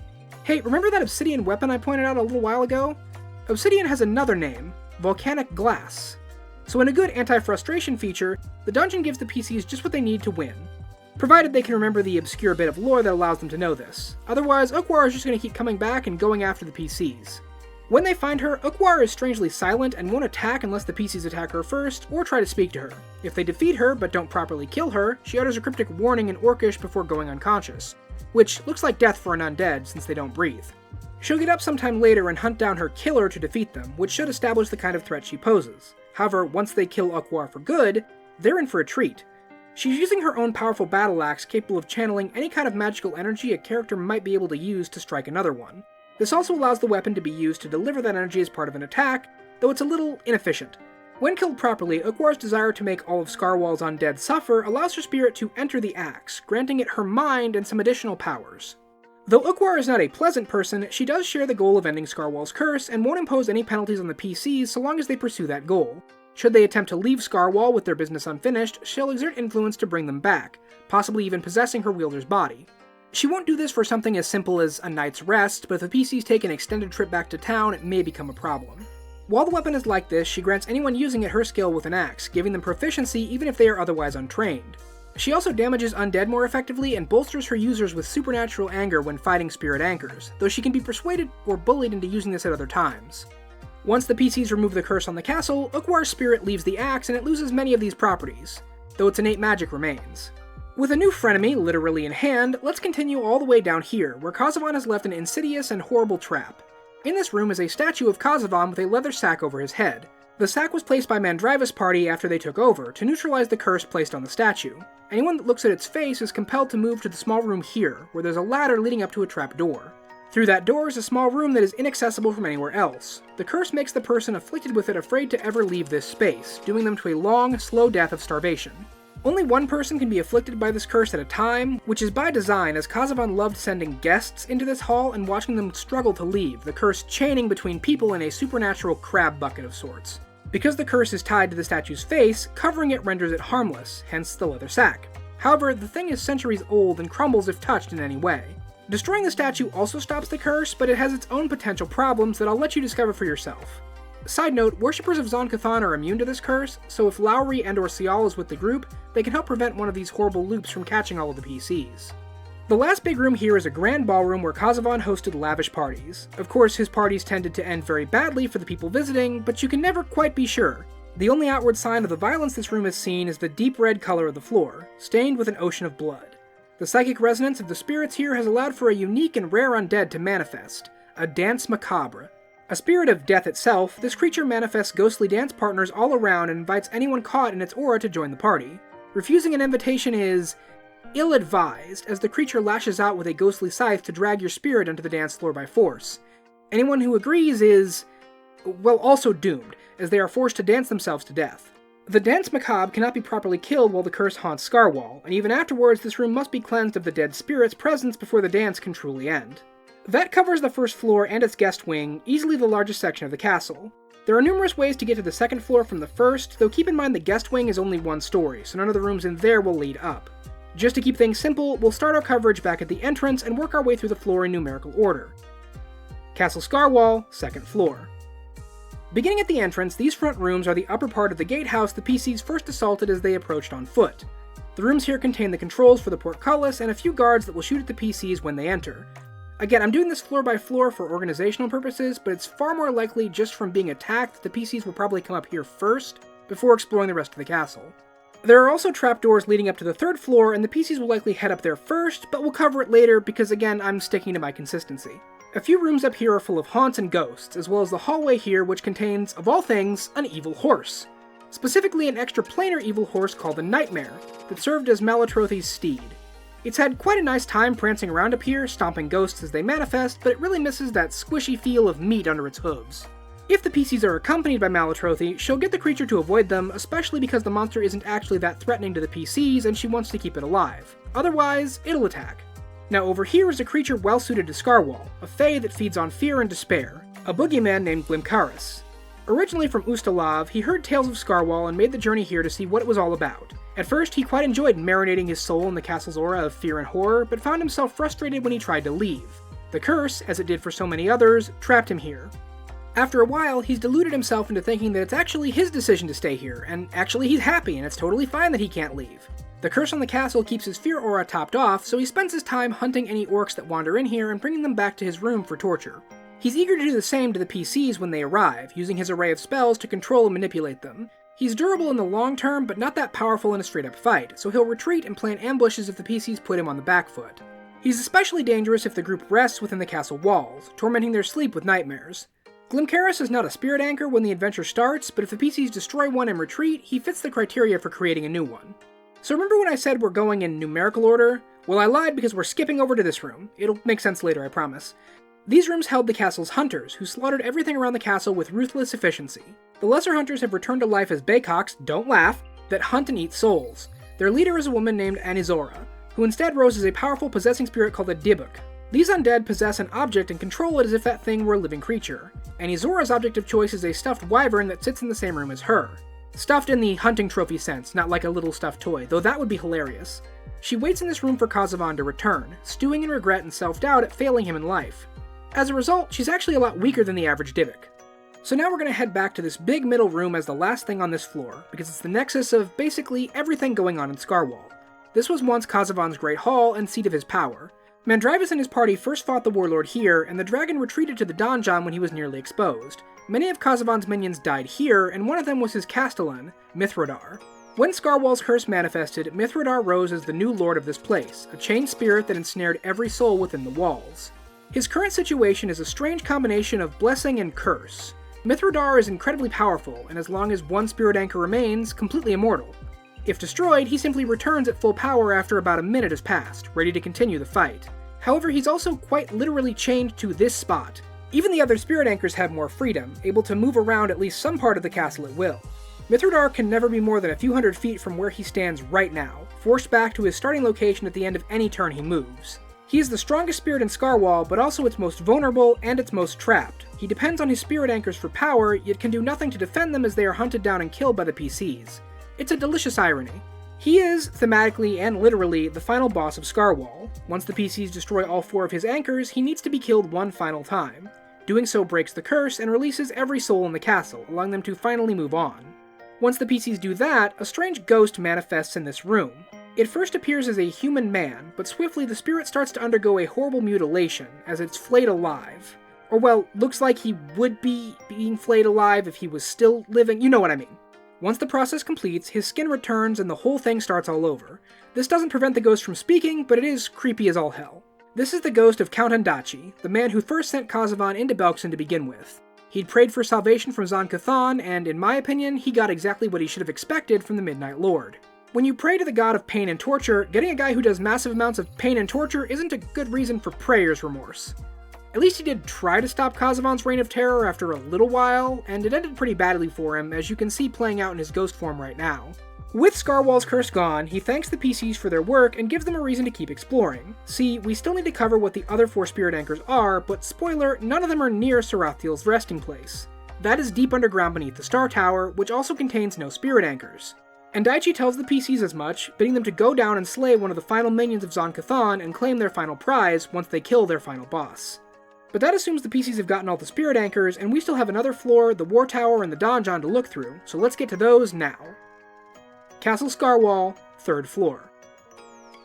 Hey, remember that obsidian weapon I pointed out a little while ago? Obsidian has another name, volcanic glass. So in a good anti-frustration feature, the dungeon gives the PCs just what they need to win. Provided they can remember the obscure bit of lore that allows them to know this. Otherwise, Ukwar is just going to keep coming back and going after the PCs. When they find her, Ukwar is strangely silent and won't attack unless the PCs attack her first, or try to speak to her. If they defeat her, but don't properly kill her, she utters a cryptic warning in Orcish before going unconscious, which looks like death for an undead since they don't breathe. She'll get up sometime later and hunt down her killer to defeat them, which should establish the kind of threat she poses. However, once they kill Ukwar for good, they're in for a treat. She's using her own powerful battle axe capable of channeling any kind of magical energy a character might be able to use to strike another one. This also allows the weapon to be used to deliver that energy as part of an attack, though it's a little inefficient. When killed properly, Ukwar's desire to make all of Scarwall's undead suffer allows her spirit to enter the axe, granting it her mind and some additional powers. Though Ukwar is not a pleasant person, she does share the goal of ending Scarwall's curse and won't impose any penalties on the PCs so long as they pursue that goal. Should they attempt to leave Scarwall with their business unfinished, she'll exert influence to bring them back, possibly even possessing her wielder's body. She won't do this for something as simple as a night's rest, but if the PCs take an extended trip back to town, it may become a problem. While the weapon is like this, she grants anyone using it her skill with an axe, giving them proficiency even if they are otherwise untrained. She also damages undead more effectively and bolsters her users with supernatural anger when fighting spirit anchors, though she can be persuaded or bullied into using this at other times. Once the PCs remove the curse on the castle, Ukwar's spirit leaves the axe and it loses many of these properties, though its innate magic remains. With a new frenemy literally in hand, let's continue all the way down here, where Kazavon has left an insidious and horrible trap. In this room is a statue of Kazavon with a leather sack over his head. The sack was placed by Mandriva's party after they took over, to neutralize the curse placed on the statue. Anyone that looks at its face is compelled to move to the small room here, where there's a ladder leading up to a trap door. Through that door is a small room that is inaccessible from anywhere else. The curse makes the person afflicted with it afraid to ever leave this space, dooming them to a long, slow death of starvation. Only one person can be afflicted by this curse at a time, which is by design as Kazavon loved sending guests into this hall and watching them struggle to leave, the curse chaining between people in a supernatural crab bucket of sorts. Because the curse is tied to the statue's face, covering it renders it harmless, hence the leather sack. However, the thing is centuries old and crumbles if touched in any way. Destroying the statue also stops the curse, but it has its own potential problems that I'll let you discover for yourself. Side note, worshippers of Zon-Kathan are immune to this curse, so if Lowry and or Sial is with the group, they can help prevent one of these horrible loops from catching all of the PCs. The last big room here is a grand ballroom where Kazavon hosted lavish parties. Of course, his parties tended to end very badly for the people visiting, but you can never quite be sure. The only outward sign of the violence this room has seen is the deep red color of the floor, stained with an ocean of blood. The psychic resonance of the spirits here has allowed for a unique and rare undead to manifest, a dance macabre. A spirit of death itself, this creature manifests ghostly dance partners all around and invites anyone caught in its aura to join the party. Refusing an invitation is ill-advised, as the creature lashes out with a ghostly scythe to drag your spirit onto the dance floor by force. Anyone who agrees is, well, also doomed, as they are forced to dance themselves to death. The dance macabre cannot be properly killed while the curse haunts Scarwall, and even afterwards this room must be cleansed of the dead spirit's presence before the dance can truly end. That covers the first floor and its guest wing, easily the largest section of the castle. There are numerous ways to get to the second floor from the first, though keep in mind the guest wing is only one story, so none of the rooms in there will lead up. Just to keep things simple, we'll start our coverage back at the entrance and work our way through the floor in numerical order. Castle Scarwall, second floor. Beginning at the entrance, these front rooms are the upper part of the gatehouse the PCs first assaulted as they approached on foot. The rooms here contain the controls for the portcullis and a few guards that will shoot at the PCs when they enter. Again, I'm doing this floor by floor for organizational purposes, but it's far more likely just from being attacked that the PCs will probably come up here first, before exploring the rest of the castle. There are also trapdoors leading up to the third floor, and the PCs will likely head up there first, but we'll cover it later because again, I'm sticking to my consistency. A few rooms up here are full of haunts and ghosts, as well as the hallway here which contains, of all things, an evil horse. Specifically an extra-planar evil horse called the Nightmare, that served as Malatrothi's steed. It's had quite a nice time prancing around up here, stomping ghosts as they manifest, but it really misses that squishy feel of meat under its hooves. If the PCs are accompanied by Malatrothi, she'll get the creature to avoid them, especially because the monster isn't actually that threatening to the PCs and she wants to keep it alive. Otherwise, it'll attack. Now over here is a creature well suited to Scarwall, a fae that feeds on fear and despair, a boogeyman named Glimkaris. Originally from Ustalav, he heard tales of Scarwall and made the journey here to see what it was all about. At first, he quite enjoyed marinating his soul in the castle's aura of fear and horror, but found himself frustrated when he tried to leave. The curse, as it did for so many others, trapped him here. After a while, he's deluded himself into thinking that it's actually his decision to stay here, and actually he's happy and it's totally fine that he can't leave. The curse on the castle keeps his fear aura topped off, so he spends his time hunting any orcs that wander in here and bringing them back to his room for torture. He's eager to do the same to the PCs when they arrive, using his array of spells to control and manipulate them. He's durable in the long term, but not that powerful in a straight-up fight, so he'll retreat and plant ambushes if the PCs put him on the back foot. He's especially dangerous if the group rests within the castle walls, tormenting their sleep with nightmares. Glimkaris is not a spirit anchor when the adventure starts, but if the PCs destroy one and retreat, he fits the criteria for creating a new one. So remember when I said we're going in numerical order? Well, I lied because we're skipping over to this room. It'll make sense later, I promise. These rooms held the castle's hunters, who slaughtered everything around the castle with ruthless efficiency. The lesser hunters have returned to life as baycocks, don't laugh, that hunt and eat souls. Their leader is a woman named Anizora, who instead rose as a powerful possessing spirit called a Dibuk. These undead possess an object and control it as if that thing were a living creature. Anizora's object of choice is a stuffed wyvern that sits in the same room as her. Stuffed in the hunting trophy sense, not like a little stuffed toy, though that would be hilarious. She waits in this room for Kazavan to return, stewing in regret and self-doubt at failing him in life. As a result, she's actually a lot weaker than the average Dibuk. So now we're going to head back to this big middle room as the last thing on this floor, because it's the nexus of basically everything going on in Scarwall. This was once Kazavan's Great Hall and seat of his power. Mandrivis and his party first fought the warlord here, and the dragon retreated to the donjon when he was nearly exposed. Many of Kazavan's minions died here, and one of them was his castellan, Mithradar. When Scarwall's curse manifested, Mithradar rose as the new lord of this place, a chained spirit that ensnared every soul within the walls. His current situation is a strange combination of blessing and curse. Mithradar is incredibly powerful, and as long as one spirit anchor remains, completely immortal. If destroyed, he simply returns at full power after about a minute has passed, ready to continue the fight. However, he's also quite literally chained to this spot. Even the other spirit anchors have more freedom, able to move around at least some part of the castle at will. Mithradar can never be more than a few hundred feet from where he stands right now, forced back to his starting location at the end of any turn he moves. He is the strongest spirit in Scarwall, but also its most vulnerable and its most trapped. He depends on his spirit anchors for power, yet can do nothing to defend them as they are hunted down and killed by the PCs. It's a delicious irony. He is, thematically and literally, the final boss of Scarwall. Once the PCs destroy all 4 of his anchors, he needs to be killed one final time. Doing so breaks the curse and releases every soul in the castle, allowing them to finally move on. Once the PCs do that, a strange ghost manifests in this room. It first appears as a human man, but swiftly the spirit starts to undergo a horrible mutilation, as it's flayed alive. Or well, looks like he would be being flayed alive if he was still living, you know what I mean. Once the process completes, his skin returns and the whole thing starts all over. This doesn't prevent the ghost from speaking, but it is creepy as all hell. This is the ghost of Count Andachi, the man who first sent Kazavan into Belkzen to begin with. He'd prayed for salvation from Zon-Kathan, and in my opinion, he got exactly what he should have expected from the Midnight Lord. When you pray to the god of pain and torture, getting a guy who does massive amounts of pain and torture isn't a good reason for prayer's remorse. At least he did try to stop Kazavan's reign of terror after a little while, and it ended pretty badly for him, as you can see playing out in his ghost form right now. With Scarwall's curse gone, he thanks the PCs for their work and gives them a reason to keep exploring. See, we still need to cover what the other 4 spirit anchors are, but spoiler, none of them are near Sarathiel's resting place. That is deep underground beneath the Star Tower, which also contains no spirit anchors. And Daichi tells the PCs as much, bidding them to go down and slay one of the final minions of Zon-Kathan and claim their final prize once they kill their final boss. But that assumes the PCs have gotten all the spirit anchors, and we still have another floor, the War Tower, and the donjon to look through, so let's get to those now. Castle Scarwall, 3rd floor.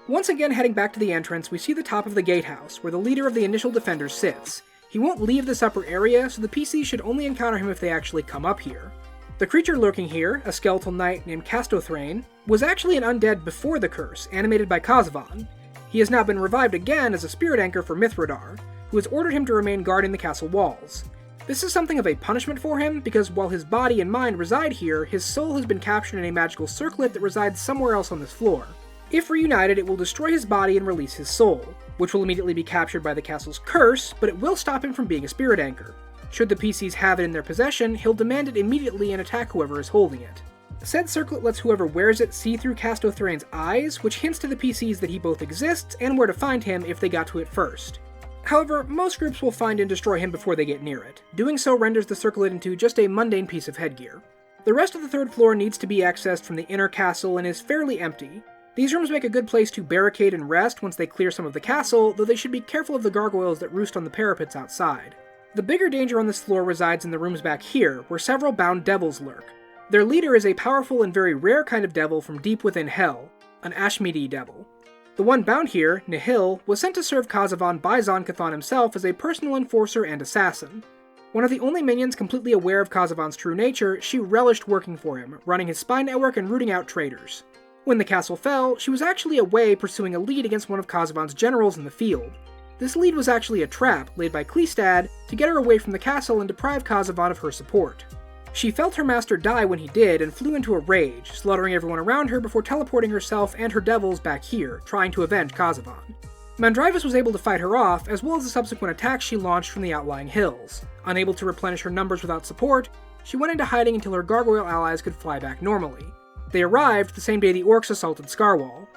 Once again heading back to the entrance, we see the top of the gatehouse, where the leader of the initial defenders sits. He won't leave this upper area, so the PCs should only encounter him if they actually come up here. The creature lurking here, a skeletal knight named Castothrane, was actually an undead before the curse, animated by Kazavan. He has now been revived again as a spirit anchor for Mithradar. who has ordered him to remain guarding the castle walls. This is something of a punishment for him, because while his body and mind reside here, his soul has been captured in a magical circlet that resides somewhere else on this floor. If reunited, it will destroy his body and release his soul, which will immediately be captured by the castle's curse, but it will stop him from being a spirit anchor. Should the PCs have it in their possession, he'll demand it immediately and attack whoever is holding it. Said circlet lets whoever wears it see through Castothrane's eyes, which hints to the PCs that he both exists and where to find him if they got to it first. However, most groups will find and destroy him before they get near it. Doing so renders the circlet into just a mundane piece of headgear. The rest of the third floor needs to be accessed from the inner castle and is fairly empty. These rooms make a good place to barricade and rest once they clear some of the castle, though they should be careful of the gargoyles that roost on the parapets outside. The bigger danger on this floor resides in the rooms back here, where several bound devils lurk. Their leader is a powerful and very rare kind of devil from deep within hell, an Ashmedi devil. The one bound here, Nihil, was sent to serve Kazavan by Zon-Cathon himself as a personal enforcer and assassin. One of the only minions completely aware of Kazavan's true nature, she relished working for him, running his spy network and rooting out traitors. When the castle fell, she was actually away pursuing a lead against one of Kazavan's generals in the field. This lead was actually a trap laid by Klestad to get her away from the castle and deprive Kazavan of her support. She felt her master die when he did and flew into a rage, slaughtering everyone around her before teleporting herself and her devils back here, trying to avenge Kazavan. Mandrivus was able to fight her off, as well as the subsequent attacks she launched from the outlying hills. Unable to replenish her numbers without support, she went into hiding until her gargoyle allies could fly back normally. They arrived the same day the orcs assaulted Scarwall.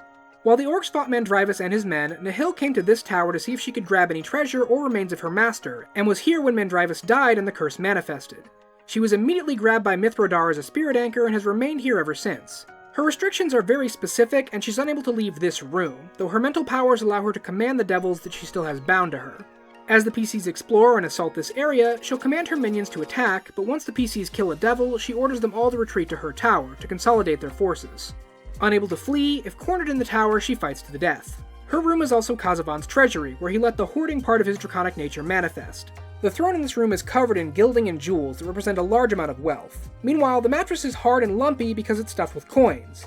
While the orcs fought Mandrivus and his men, Nihil came to this tower to see if she could grab any treasure or remains of her master, and was here when Mandrivus died and the curse manifested. She was immediately grabbed by Mithrodar as a spirit anchor and has remained here ever since. Her restrictions are very specific, and she's unable to leave this room, though her mental powers allow her to command the devils that she still has bound to her. As the PCs explore and assault this area, she'll command her minions to attack, but once the PCs kill a devil, she orders them all to retreat to her tower to consolidate their forces. Unable to flee, if cornered in the tower, she fights to the death. Her room is also Kazavan's treasury, where he let the hoarding part of his draconic nature manifest. The throne in this room is covered in gilding and jewels that represent a large amount of wealth. Meanwhile, the mattress is hard and lumpy because it's stuffed with coins.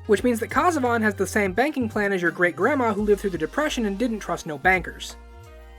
Which means that Kazavan has the same banking plan as your great-grandma who lived through the Depression and didn't trust no bankers.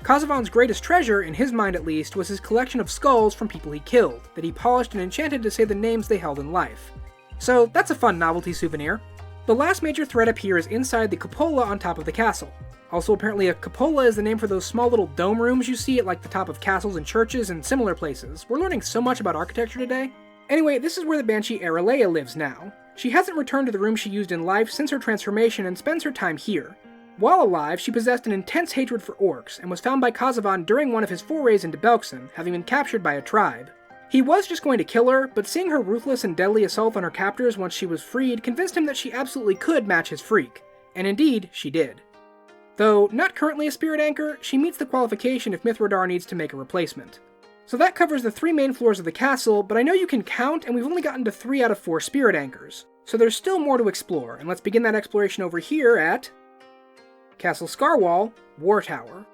Kazavan's greatest treasure, in his mind at least, was his collection of skulls from people he killed, that he polished and enchanted to say the names they held in life. So that's a fun novelty souvenir. The last major threat up here is inside the cupola on top of the castle. Also, apparently a cupola is the name for those small little dome rooms you see at like the top of castles and churches and similar places. We're learning so much about architecture today. Anyway, this is where the Banshee Araleia lives now. She hasn't returned to the room she used in life since her transformation and spends her time here. While alive, she possessed an intense hatred for orcs, and was found by Kazavan during one of his forays into Belkzen, having been captured by a tribe. He was just going to kill her, but seeing her ruthless and deadly assault on her captors once she was freed convinced him that she absolutely could match his freak. And indeed, she did. Though not currently a spirit anchor, she meets the qualification if Mithrodar needs to make a replacement. So that covers the 3 main floors of the castle, but I know you can count, and we've only gotten to 3 out of 4 spirit anchors. So there's still more to explore, and let's begin that exploration over here at Castle Scarwall, War Tower.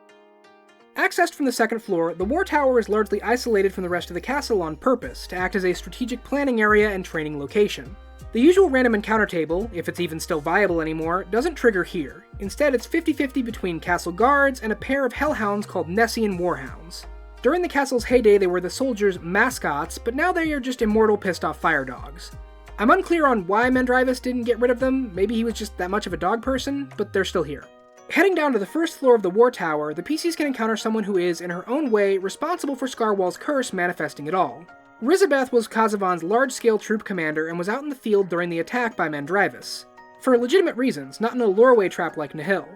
Accessed from the 2nd floor, the War Tower is largely isolated from the rest of the castle on purpose, to act as a strategic planning area and training location. The usual random encounter table, if it's even still viable anymore, doesn't trigger here. Instead, it's 50-50 between castle guards and a pair of hellhounds called Nessian Warhounds. During the castle's heyday, they were the soldiers' mascots, but now they are just immortal pissed-off fire dogs. I'm unclear on why Mandrivus didn't get rid of them, maybe he was just that much of a dog person, but they're still here. Heading down to the 1st floor of the War Tower, the PCs can encounter someone who is, in her own way, responsible for Scarwall's curse manifesting it all. Rizabeth was Kazavan's large-scale troop commander and was out in the field during the attack by Mandrivus. For legitimate reasons, not in a lureaway trap like Nihil.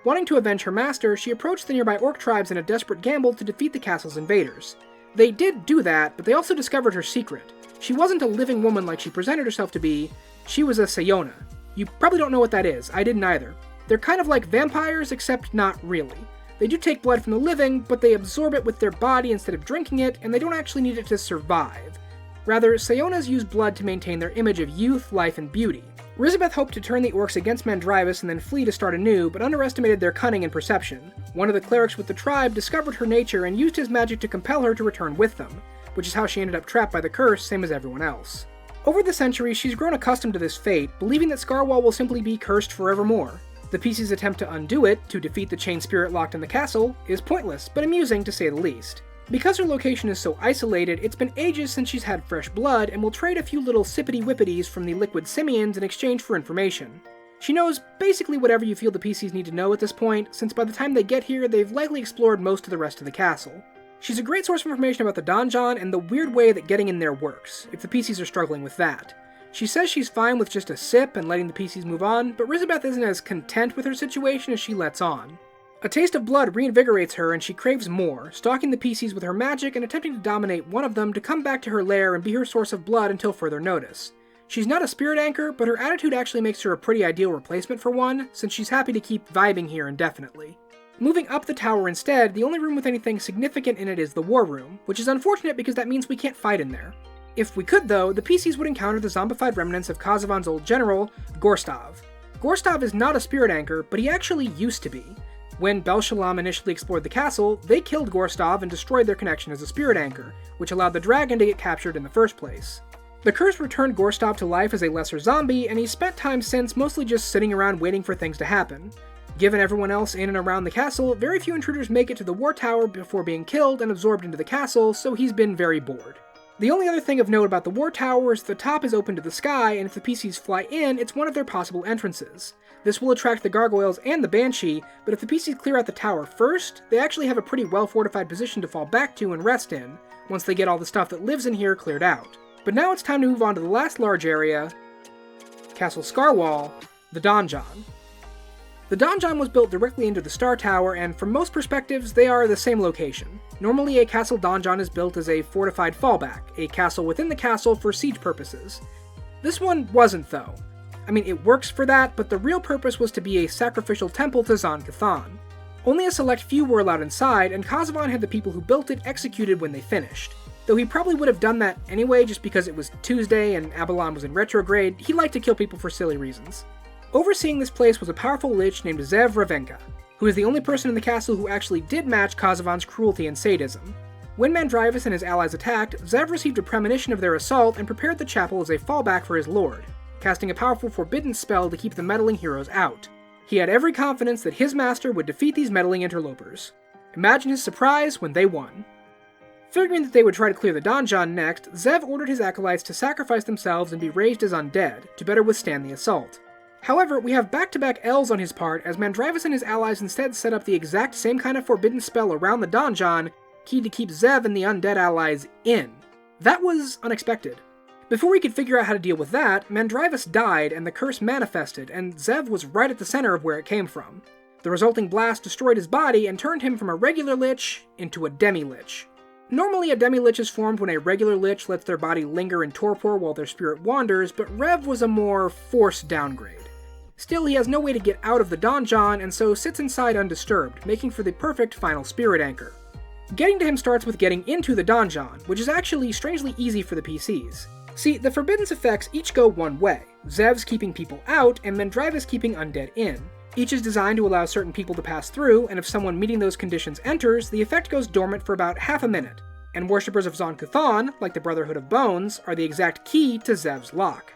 Wanting to avenge her master, she approached the nearby orc tribes in a desperate gamble to defeat the castle's invaders. They did do that, but they also discovered her secret. She wasn't a living woman like she presented herself to be, she was a Sayona. You probably don't know what that is, I didn't either. They're kind of like vampires, except not really. They do take blood from the living, but they absorb it with their body instead of drinking it, and they don't actually need it to survive. Rather, Sayonas use blood to maintain their image of youth, life, and beauty. Rizabeth hoped to turn the orcs against Mandrivus and then flee to start anew, but underestimated their cunning and perception. One of the clerics with the tribe discovered her nature and used his magic to compel her to return with them, which is how she ended up trapped by the curse, same as everyone else. Over the centuries, she's grown accustomed to this fate, believing that Scarwall will simply be cursed forevermore. The PC's attempt to undo it, to defeat the chain spirit locked in the castle, is pointless, but amusing to say the least. Because her location is so isolated, it's been ages since she's had fresh blood, and will trade a few little sippity-whippities from the liquid simians in exchange for information. She knows basically whatever you feel the PCs need to know at this point, since by the time they get here, they've likely explored most of the rest of the castle. She's a great source of information about the donjon and the weird way that getting in there works, if the PCs are struggling with that. She says she's fine with just a sip and letting the PCs move on, but Rizabeth isn't as content with her situation as she lets on. A taste of blood reinvigorates her and she craves more, stalking the PCs with her magic and attempting to dominate one of them to come back to her lair and be her source of blood until further notice. She's not a spirit anchor, but her attitude actually makes her a pretty ideal replacement for one, since she's happy to keep vibing here indefinitely. Moving up the tower instead, the only room with anything significant in it is the war room, which is unfortunate because that means we can't fight in there. If we could though, the PCs would encounter the zombified remnants of Kazavon's old general, Gorstav. Gorstav is not a spirit anchor, but he actually used to be. When Belshalam initially explored the castle, they killed Gorstav and destroyed their connection as a spirit anchor, which allowed the dragon to get captured in the first place. The curse returned Gorstav to life as a lesser zombie, and he's spent time since mostly just sitting around waiting for things to happen. Given everyone else in and around the castle, very few intruders make it to the war tower before being killed and absorbed into the castle, so he's been very bored. The only other thing of note about the war tower is the top is open to the sky, and if the PCs fly in, it's one of their possible entrances. This will attract the gargoyles and the banshee, but if the PCs clear out the tower first, they actually have a pretty well-fortified position to fall back to and rest in, once they get all the stuff that lives in here cleared out. But now it's time to move on to the last large area, Castle Scarwall, the donjon. The donjon was built directly into the Star Tower, and from most perspectives, they are the same location. Normally, a castle donjon is built as a fortified fallback, a castle within the castle for siege purposes. This one wasn't, though. I mean, it works for that, but the real purpose was to be a sacrificial temple to Zon Cathan. Only a select few were allowed inside, and Kazavon had the people who built it executed when they finished. Though he probably would have done that anyway just because it was Tuesday and Absalom was in retrograde, he liked to kill people for silly reasons. Overseeing this place was a powerful lich named Zev Ravenka, who is the only person in the castle who actually did match Kazavon's cruelty and sadism. When Mandrivus and his allies attacked, Zev received a premonition of their assault and prepared the chapel as a fallback for his lord, casting a powerful forbidden spell to keep the meddling heroes out. He had every confidence that his master would defeat these meddling interlopers. Imagine his surprise when they won. Figuring that they would try to clear the donjon next, Zev ordered his acolytes to sacrifice themselves and be raised as undead, to better withstand the assault. However, we have back-to-back L's on his part, as Mandrivus and his allies instead set up the exact same kind of forbidden spell around the donjon, key to keep Zev and the undead allies in. That was unexpected. Before we could figure out how to deal with that, Mandrivus died and the curse manifested, and Zev was right at the center of where it came from. The resulting blast destroyed his body and turned him from a regular lich into a demi-lich. Normally, a demi-lich is formed when a regular lich lets their body linger in torpor while their spirit wanders, but Rev was a more forced downgrade. Still, he has no way to get out of the donjon, and so sits inside undisturbed, making for the perfect final spirit anchor. Getting to him starts with getting into the donjon, which is actually strangely easy for the PCs. See, the Forbidden's effects each go one way, Zev's keeping people out, and Mandrivus keeping undead in. Each is designed to allow certain people to pass through, and if someone meeting those conditions enters, the effect goes dormant for about half a minute, and worshippers of Zon Cathan, like the Brotherhood of Bones, are the exact key to Zev's lock.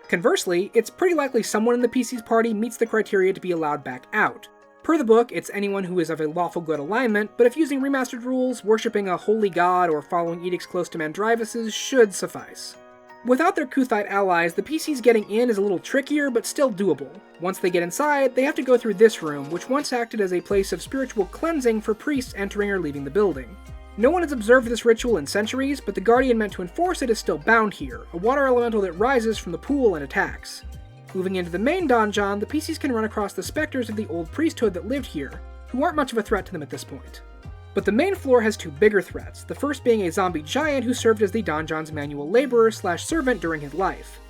Conversely, it's pretty likely someone in the PC's party meets the criteria to be allowed back out. Per the book, it's anyone who is of a lawful good alignment, but if using remastered rules, worshipping a holy god or following edicts close to Mandrivus's should suffice. Without their Kuthite allies, the PCs getting in is a little trickier, but still doable. Once they get inside, they have to go through this room, which once acted as a place of spiritual cleansing for priests entering or leaving the building. No one has observed this ritual in centuries, but the Guardian meant to enforce it is still bound here, a water elemental that rises from the pool and attacks. Moving into the main donjon, the PCs can run across the specters of the old priesthood that lived here, who aren't much of a threat to them at this point. But the main floor has two bigger threats, the first being a zombie giant who served as the donjon's manual laborer/servant during his life.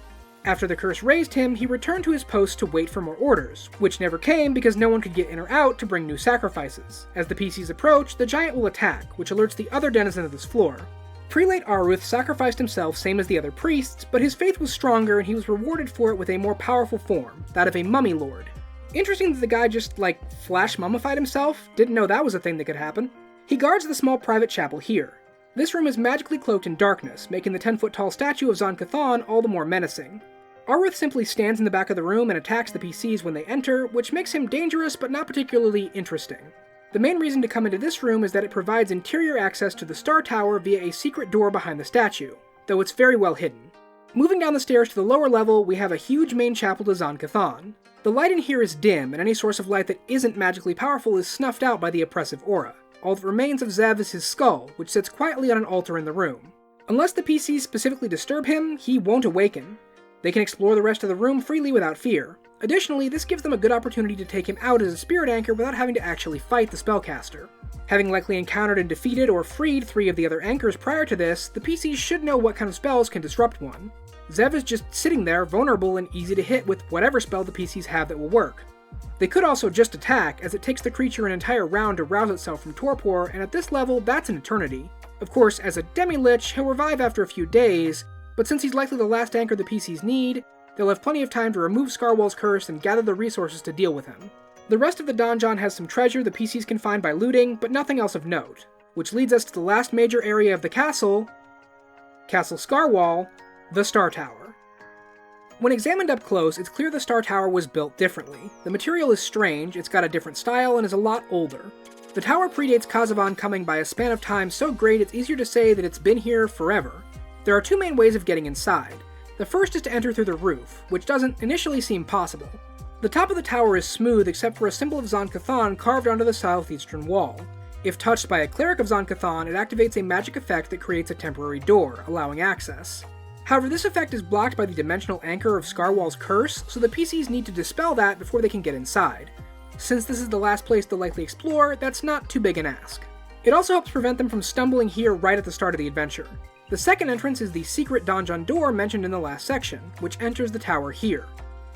After the curse raised him, he returned to his post to wait for more orders, which never came because no one could get in or out to bring new sacrifices. As the PCs approach, the giant will attack, which alerts the other denizens of this floor. Prelate Aruth sacrificed himself same as the other priests, but his faith was stronger and he was rewarded for it with a more powerful form, that of a mummy lord. Interesting that the guy just, flash mummified himself, didn't know that was a thing that could happen. He guards the small private chapel here. This room is magically cloaked in darkness, making the 10-foot tall statue of Zon Cathan all the more menacing. Arwith simply stands in the back of the room and attacks the PCs when they enter, which makes him dangerous but not particularly interesting. The main reason to come into this room is that it provides interior access to the Star Tower via a secret door behind the statue, though it's very well hidden. Moving down the stairs to the lower level, we have a huge main chapel to Zon-Cathon. The light in here is dim, and any source of light that isn't magically powerful is snuffed out by the oppressive aura. All that remains of Zev is his skull, which sits quietly on an altar in the room. Unless the PCs specifically disturb him, he won't awaken. They can explore the rest of the room freely without fear. Additionally, this gives them a good opportunity to take him out as a spirit anchor without having to actually fight the spellcaster. Having likely encountered and defeated or freed 3 of the other anchors prior to this, the PCs should know what kind of spells can disrupt one. Zev is just sitting there, vulnerable and easy to hit with whatever spell the PCs have that will work. They could also just attack, as it takes the creature an entire round to rouse itself from torpor, and at this level, that's an eternity. Of course, as a demi-lich, he'll revive after a few days, but since he's likely the last anchor the PCs need, they'll have plenty of time to remove Scarwall's curse and gather the resources to deal with him. The rest of the donjon has some treasure the PCs can find by looting, but nothing else of note, which leads us to the last major area of the castle, Castle Scarwall, the Star Tower. When examined up close, it's clear the Star Tower was built differently. The material is strange, it's got a different style, and is a lot older. The tower predates Kazavan coming by a span of time so great it's easier to say that it's been here forever. There are 2 main ways of getting inside. The first is to enter through the roof, which doesn't initially seem possible. The top of the tower is smooth except for a symbol of Zon-Cathon carved onto the southeastern wall. If touched by a cleric of Zon-Cathon, it activates a magic effect that creates a temporary door, allowing access. However, this effect is blocked by the dimensional anchor of Scarwall's curse, so the PCs need to dispel that before they can get inside. Since this is the last place they'll likely explore, that's not too big an ask. It also helps prevent them from stumbling here right at the start of the adventure. The second entrance is the secret donjon door mentioned in the last section, which enters the tower here.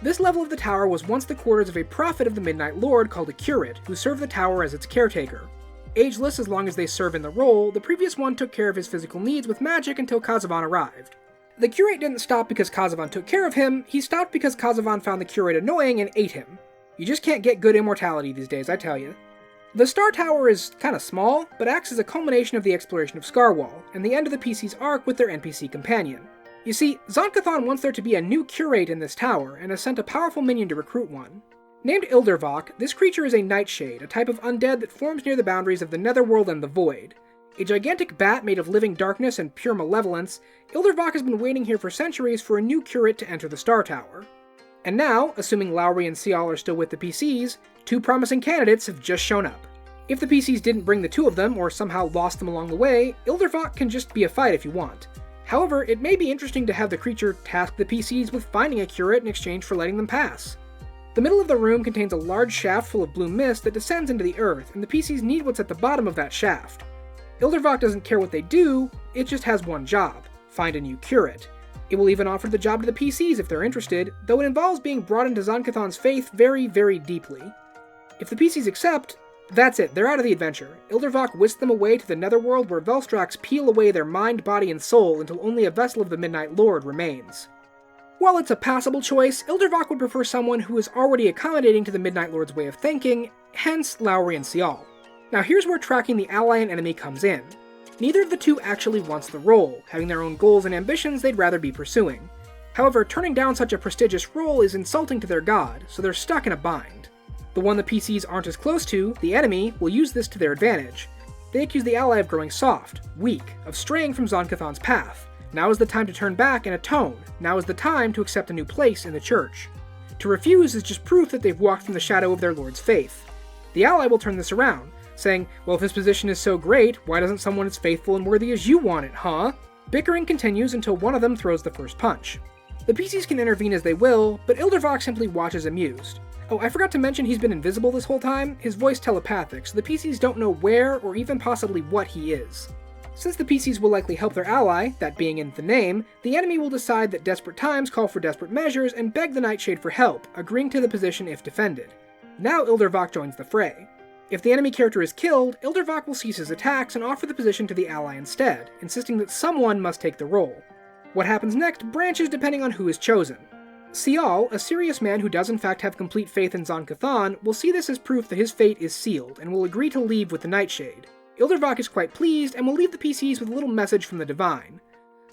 This level of the tower was once the quarters of a prophet of the Midnight Lord called a curate, who served the tower as its caretaker. Ageless as long as they serve in the role, the previous one took care of his physical needs with magic until Kazavan arrived. The curate didn't stop because Kazavan took care of him, he stopped because Kazavan found the curate annoying and ate him. You just can't get good immortality these days, I tell you. The Star Tower is kinda small, but acts as a culmination of the exploration of Scarwall, and the end of the PC's arc with their NPC companion. You see, Zon-Cathon wants there to be a new curate in this tower, and has sent a powerful minion to recruit one. Named Ildervok, this creature is a nightshade, a type of undead that forms near the boundaries of the Netherworld and the Void. A gigantic bat made of living darkness and pure malevolence, Ildervok has been waiting here for centuries for a new curate to enter the Star Tower. And now, assuming Lowry and Cial are still with the PCs, 2 promising candidates have just shown up. If the PCs didn't bring the 2 of them, or somehow lost them along the way, Ildervok can just be a fight if you want. However, it may be interesting to have the creature task the PCs with finding a curate in exchange for letting them pass. The middle of the room contains a large shaft full of blue mist that descends into the earth, and the PCs need what's at the bottom of that shaft. Ildervok doesn't care what they do, it just has one job: find a new curate. It will even offer the job to the PCs if they're interested, though it involves being brought into Zon-Cathon's faith very, very deeply. If the PCs accept, that's it, they're out of the adventure. Ildervok whisks them away to the Netherworld where Velstrax peel away their mind, body, and soul until only a vessel of the Midnight Lord remains. While it's a passable choice, Ildervok would prefer someone who is already accommodating to the Midnight Lord's way of thinking, hence Lowry and Cial. Now here's where tracking the ally and enemy comes in. Neither of the 2 actually wants the role, having their own goals and ambitions they'd rather be pursuing. However, turning down such a prestigious role is insulting to their god, so they're stuck in a bind. The one the PCs aren't as close to, the enemy, will use this to their advantage. They accuse the ally of growing soft, weak, of straying from Zon-Cathon's path. Now is the time to turn back and atone. Now is the time to accept a new place in the church. To refuse is just proof that they've walked from the shadow of their lord's faith. The ally will turn this around, saying, well, if his position is so great, why doesn't someone as faithful and worthy as you want it, huh? Bickering continues until one of them throws the first punch. The PCs can intervene as they will, but Ildervok simply watches amused. Oh, I forgot to mention he's been invisible this whole time, his voice telepathic, so the PCs don't know where or even possibly what he is. Since the PCs will likely help their ally, that being in the name, the enemy will decide that desperate times call for desperate measures and beg the Nightshade for help, agreeing to the position if defended. Now Ildervok joins the fray. If the enemy character is killed, Ildervok will cease his attacks and offer the position to the ally instead, insisting that someone must take the role. What happens next branches depending on who is chosen. Cial, a serious man who does in fact have complete faith in Zon-Cathon, will see this as proof that his fate is sealed, and will agree to leave with the Nightshade. Ildervok is quite pleased, and will leave the PCs with a little message from the Divine.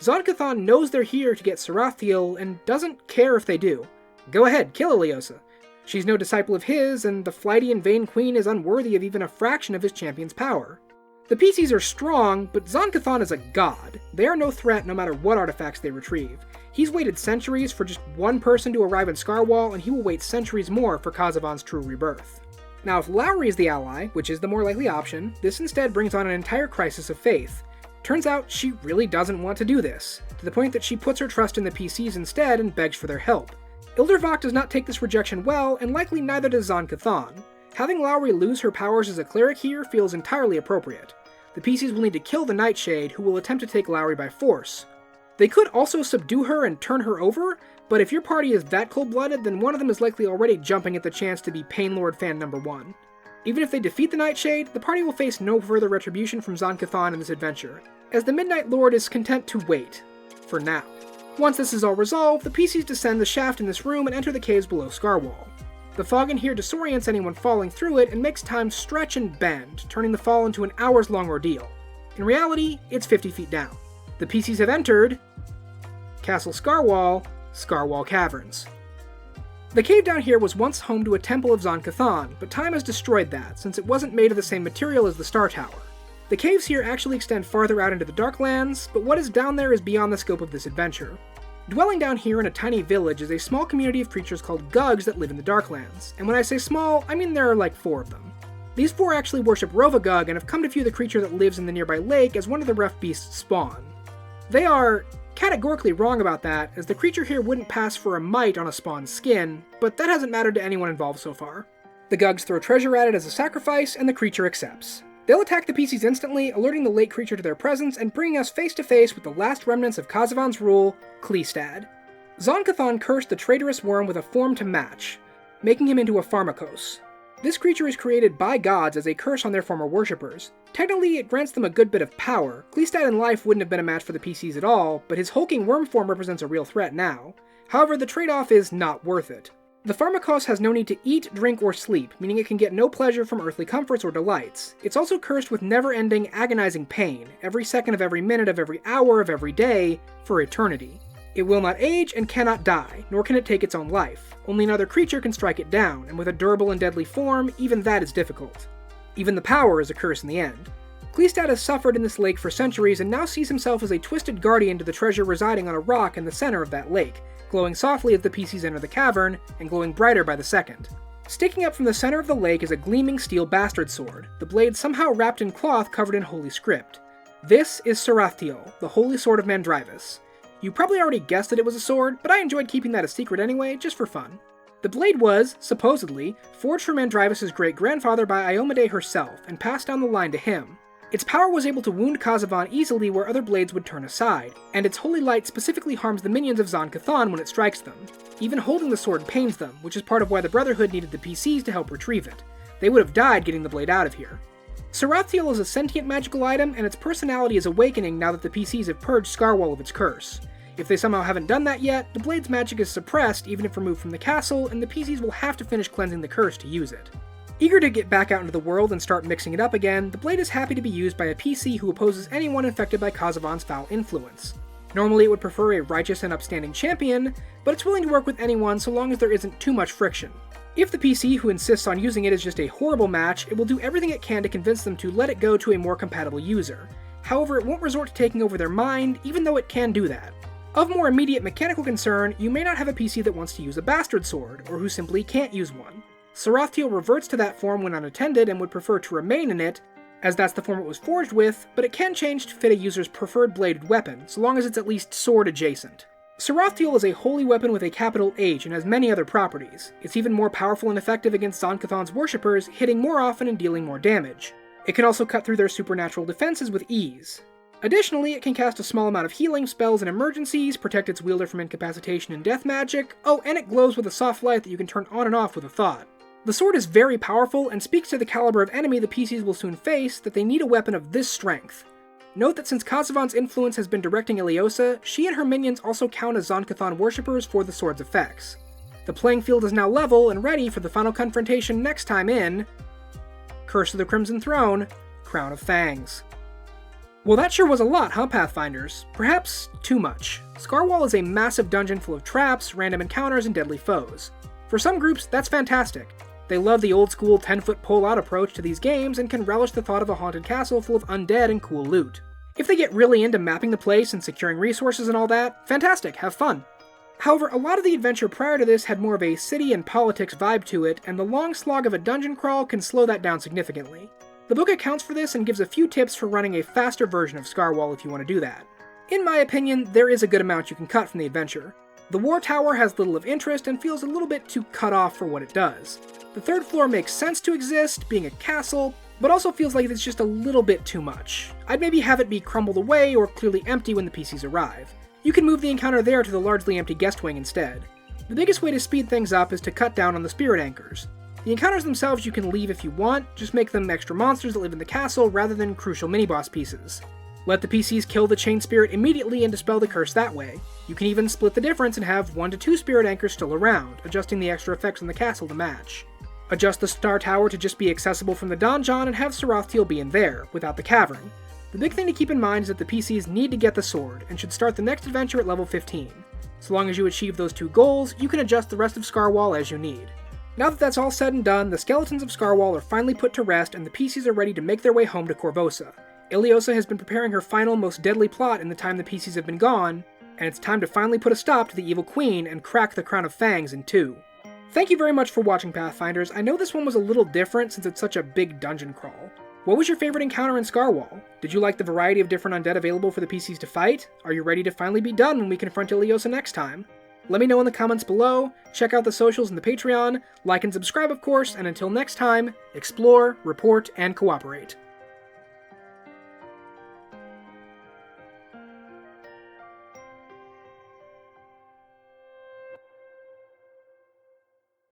Zon-Kuthon knows they're here to get Sarathiel and doesn't care if they do. Go ahead, kill Ileosa. She's no disciple of his, and the flighty and vain queen is unworthy of even a fraction of his champion's power. The PCs are strong, but Zon-Kuthon is a god. They are no threat no matter what artifacts they retrieve. He's waited centuries for just one person to arrive in Scarwall, and he will wait centuries more for Khazavon's true rebirth. Now, if Lowry is the ally, which is the more likely option, this instead brings on an entire crisis of faith. Turns out she really doesn't want to do this, to the point that she puts her trust in the PCs instead and begs for their help. Ildervok does not take this rejection well, and likely neither does Zon-Kuthon. Having Lowry lose her powers as a cleric here feels entirely appropriate. The PCs will need to kill the Nightshade, who will attempt to take Lowry by force. They could also subdue her and turn her over, but if your party is that cold-blooded, then one of them is likely already jumping at the chance to be Painlord fan number 1. Even if they defeat the Nightshade, the party will face no further retribution from Zon-Kuthon in this adventure, as the Midnight Lord is content to wait. For now. Once this is all resolved, the PCs descend the shaft in this room and enter the caves below Scarwall. The fog in here disorients anyone falling through it and makes time stretch and bend, turning the fall into an hours-long ordeal. In reality, it's 50 feet down. The PCs have entered Castle Scarwall, Scarwall Caverns. The cave down here was once home to a temple of Zon-Kuthon, but time has destroyed that, since it wasn't made of the same material as the Star Tower. The caves here actually extend farther out into the Darklands, but what is down there is beyond the scope of this adventure. Dwelling down here in a tiny village is a small community of creatures called Gugs that live in the Darklands, and when I say small, I mean there are like 4 of them. These 4 actually worship Rovagug and have come to view the creature that lives in the nearby lake as one of the rough beast's spawn. They are categorically wrong about that, as the creature here wouldn't pass for a mite on a spawn's skin, but that hasn't mattered to anyone involved so far. The Gugs throw treasure at it as a sacrifice, and the creature accepts. They'll attack the PCs instantly, alerting the lake creature to their presence and bringing us face to face with the last remnants of Khazavon's rule, Kleestad. Zon-Kuthon cursed the traitorous worm with a form to match, making him into a Pharmakos. This creature is created by gods as a curse on their former worshippers. Technically, it grants them a good bit of power. Kleestad in life wouldn't have been a match for the PCs at all, but his hulking worm form represents a real threat now. However, the trade-off is not worth it. The Pharmakos has no need to eat, drink, or sleep, meaning it can get no pleasure from earthly comforts or delights. It's also cursed with never-ending, agonizing pain, every second of every minute of every hour of every day, for eternity. It will not age and cannot die, nor can it take its own life. Only another creature can strike it down, and with a durable and deadly form, even that is difficult. Even the power is a curse in the end. Kleestad has suffered in this lake for centuries and now sees himself as a twisted guardian to the treasure residing on a rock in the center of that lake, glowing softly as the PCs enter the cavern, and glowing brighter by the second. Sticking up from the center of the lake is a gleaming steel bastard sword, the blade somehow wrapped in cloth covered in holy script. This is Sarathiel, the holy sword of Mandrivis. You probably already guessed that it was a sword, but I enjoyed keeping that a secret anyway, just for fun. The blade was, supposedly, forged for Mandrivis' great-grandfather by Iomedae herself, and passed down the line to him. Its power was able to wound Khazavon easily where other blades would turn aside, and its holy light specifically harms the minions of Zon-Kuthon when it strikes them. Even holding the sword pains them, which is part of why the Brotherhood needed the PCs to help retrieve it. They would have died getting the blade out of here. Sarathiel is a sentient magical item, and its personality is awakening now that the PCs have purged Scarwall of its curse. If they somehow haven't done that yet, the blade's magic is suppressed even if removed from the castle, and the PCs will have to finish cleansing the curse to use it. Eager to get back out into the world and start mixing it up again, the blade is happy to be used by a PC who opposes anyone infected by Khazavon's foul influence. Normally it would prefer a righteous and upstanding champion, but it's willing to work with anyone so long as there isn't too much friction. If the PC who insists on using it is just a horrible match, it will do everything it can to convince them to let it go to a more compatible user. However, it won't resort to taking over their mind, even though it can do that. Of more immediate mechanical concern, you may not have a PC that wants to use a bastard sword, or who simply can't use one. Sarathiel reverts to that form when unattended and would prefer to remain in it, as that's the form it was forged with, but it can change to fit a user's preferred bladed weapon, so long as it's at least sword adjacent. Sarathiel is a holy weapon with a capital H and has many other properties. It's even more powerful and effective against Zon-Kuthon's worshippers, hitting more often and dealing more damage. It can also cut through their supernatural defenses with ease. Additionally, it can cast a small amount of healing spells in emergencies, protect its wielder from incapacitation and death magic, and it glows with a soft light that you can turn on and off with a thought. The sword is very powerful and speaks to the caliber of enemy the PCs will soon face that they need a weapon of this strength. Note that since Khazavon's influence has been directing Ileosa, she and her minions also count as Zon-Kuthon worshippers for the sword's effects. The playing field is now level and ready for the final confrontation next time in Curse of the Crimson Throne, Crown of Fangs. Well, that sure was a lot, huh, Pathfinders? Perhaps too much. Scarwall is a massive dungeon full of traps, random encounters, and deadly foes. For some groups, that's fantastic. They love the old-school 10-foot pull-out approach to these games and can relish the thought of a haunted castle full of undead and cool loot. If they get really into mapping the place and securing resources and all that, fantastic, have fun. However, a lot of the adventure prior to this had more of a city and politics vibe to it, and the long slog of a dungeon crawl can slow that down significantly. The book accounts for this and gives a few tips for running a faster version of Scarwall if you want to do that. In my opinion, there is a good amount you can cut from the adventure. The War Tower has little of interest and feels a little bit too cut off for what it does. The third floor makes sense to exist, being a castle, but also feels like it's just a little bit too much. I'd maybe have it be crumbled away or clearly empty when the PCs arrive. You can move the encounter there to the largely empty guest wing instead. The biggest way to speed things up is to cut down on the spirit anchors. The encounters themselves you can leave if you want, just make them extra monsters that live in the castle rather than crucial mini-boss pieces. Let the PCs kill the chain spirit immediately and dispel the curse that way. You can even split the difference and have 1 to 2 spirit anchors still around, adjusting the extra effects on the castle to match. Adjust the Star Tower to just be accessible from the donjon and have Sarathil be in there, without the cavern. The big thing to keep in mind is that the PCs need to get the sword, and should start the next adventure at level 15. So long as you achieve those 2 goals, you can adjust the rest of Scarwall as you need. Now that that's all said and done, the skeletons of Scarwall are finally put to rest and the PCs are ready to make their way home to Korvosa. Ileosa has been preparing her final, most deadly plot in the time the PCs have been gone, and it's time to finally put a stop to the evil queen and crack the Crown of Fangs in 2. Thank you very much for watching, Pathfinders. I know this one was a little different since it's such a big dungeon crawl. What was your favorite encounter in Scarwall? Did you like the variety of different undead available for the PCs to fight? Are you ready to finally be done when we confront Ileosa next time? Let me know in the comments below, check out the socials and the Patreon, like and subscribe of course, and until next time, explore, report, and cooperate.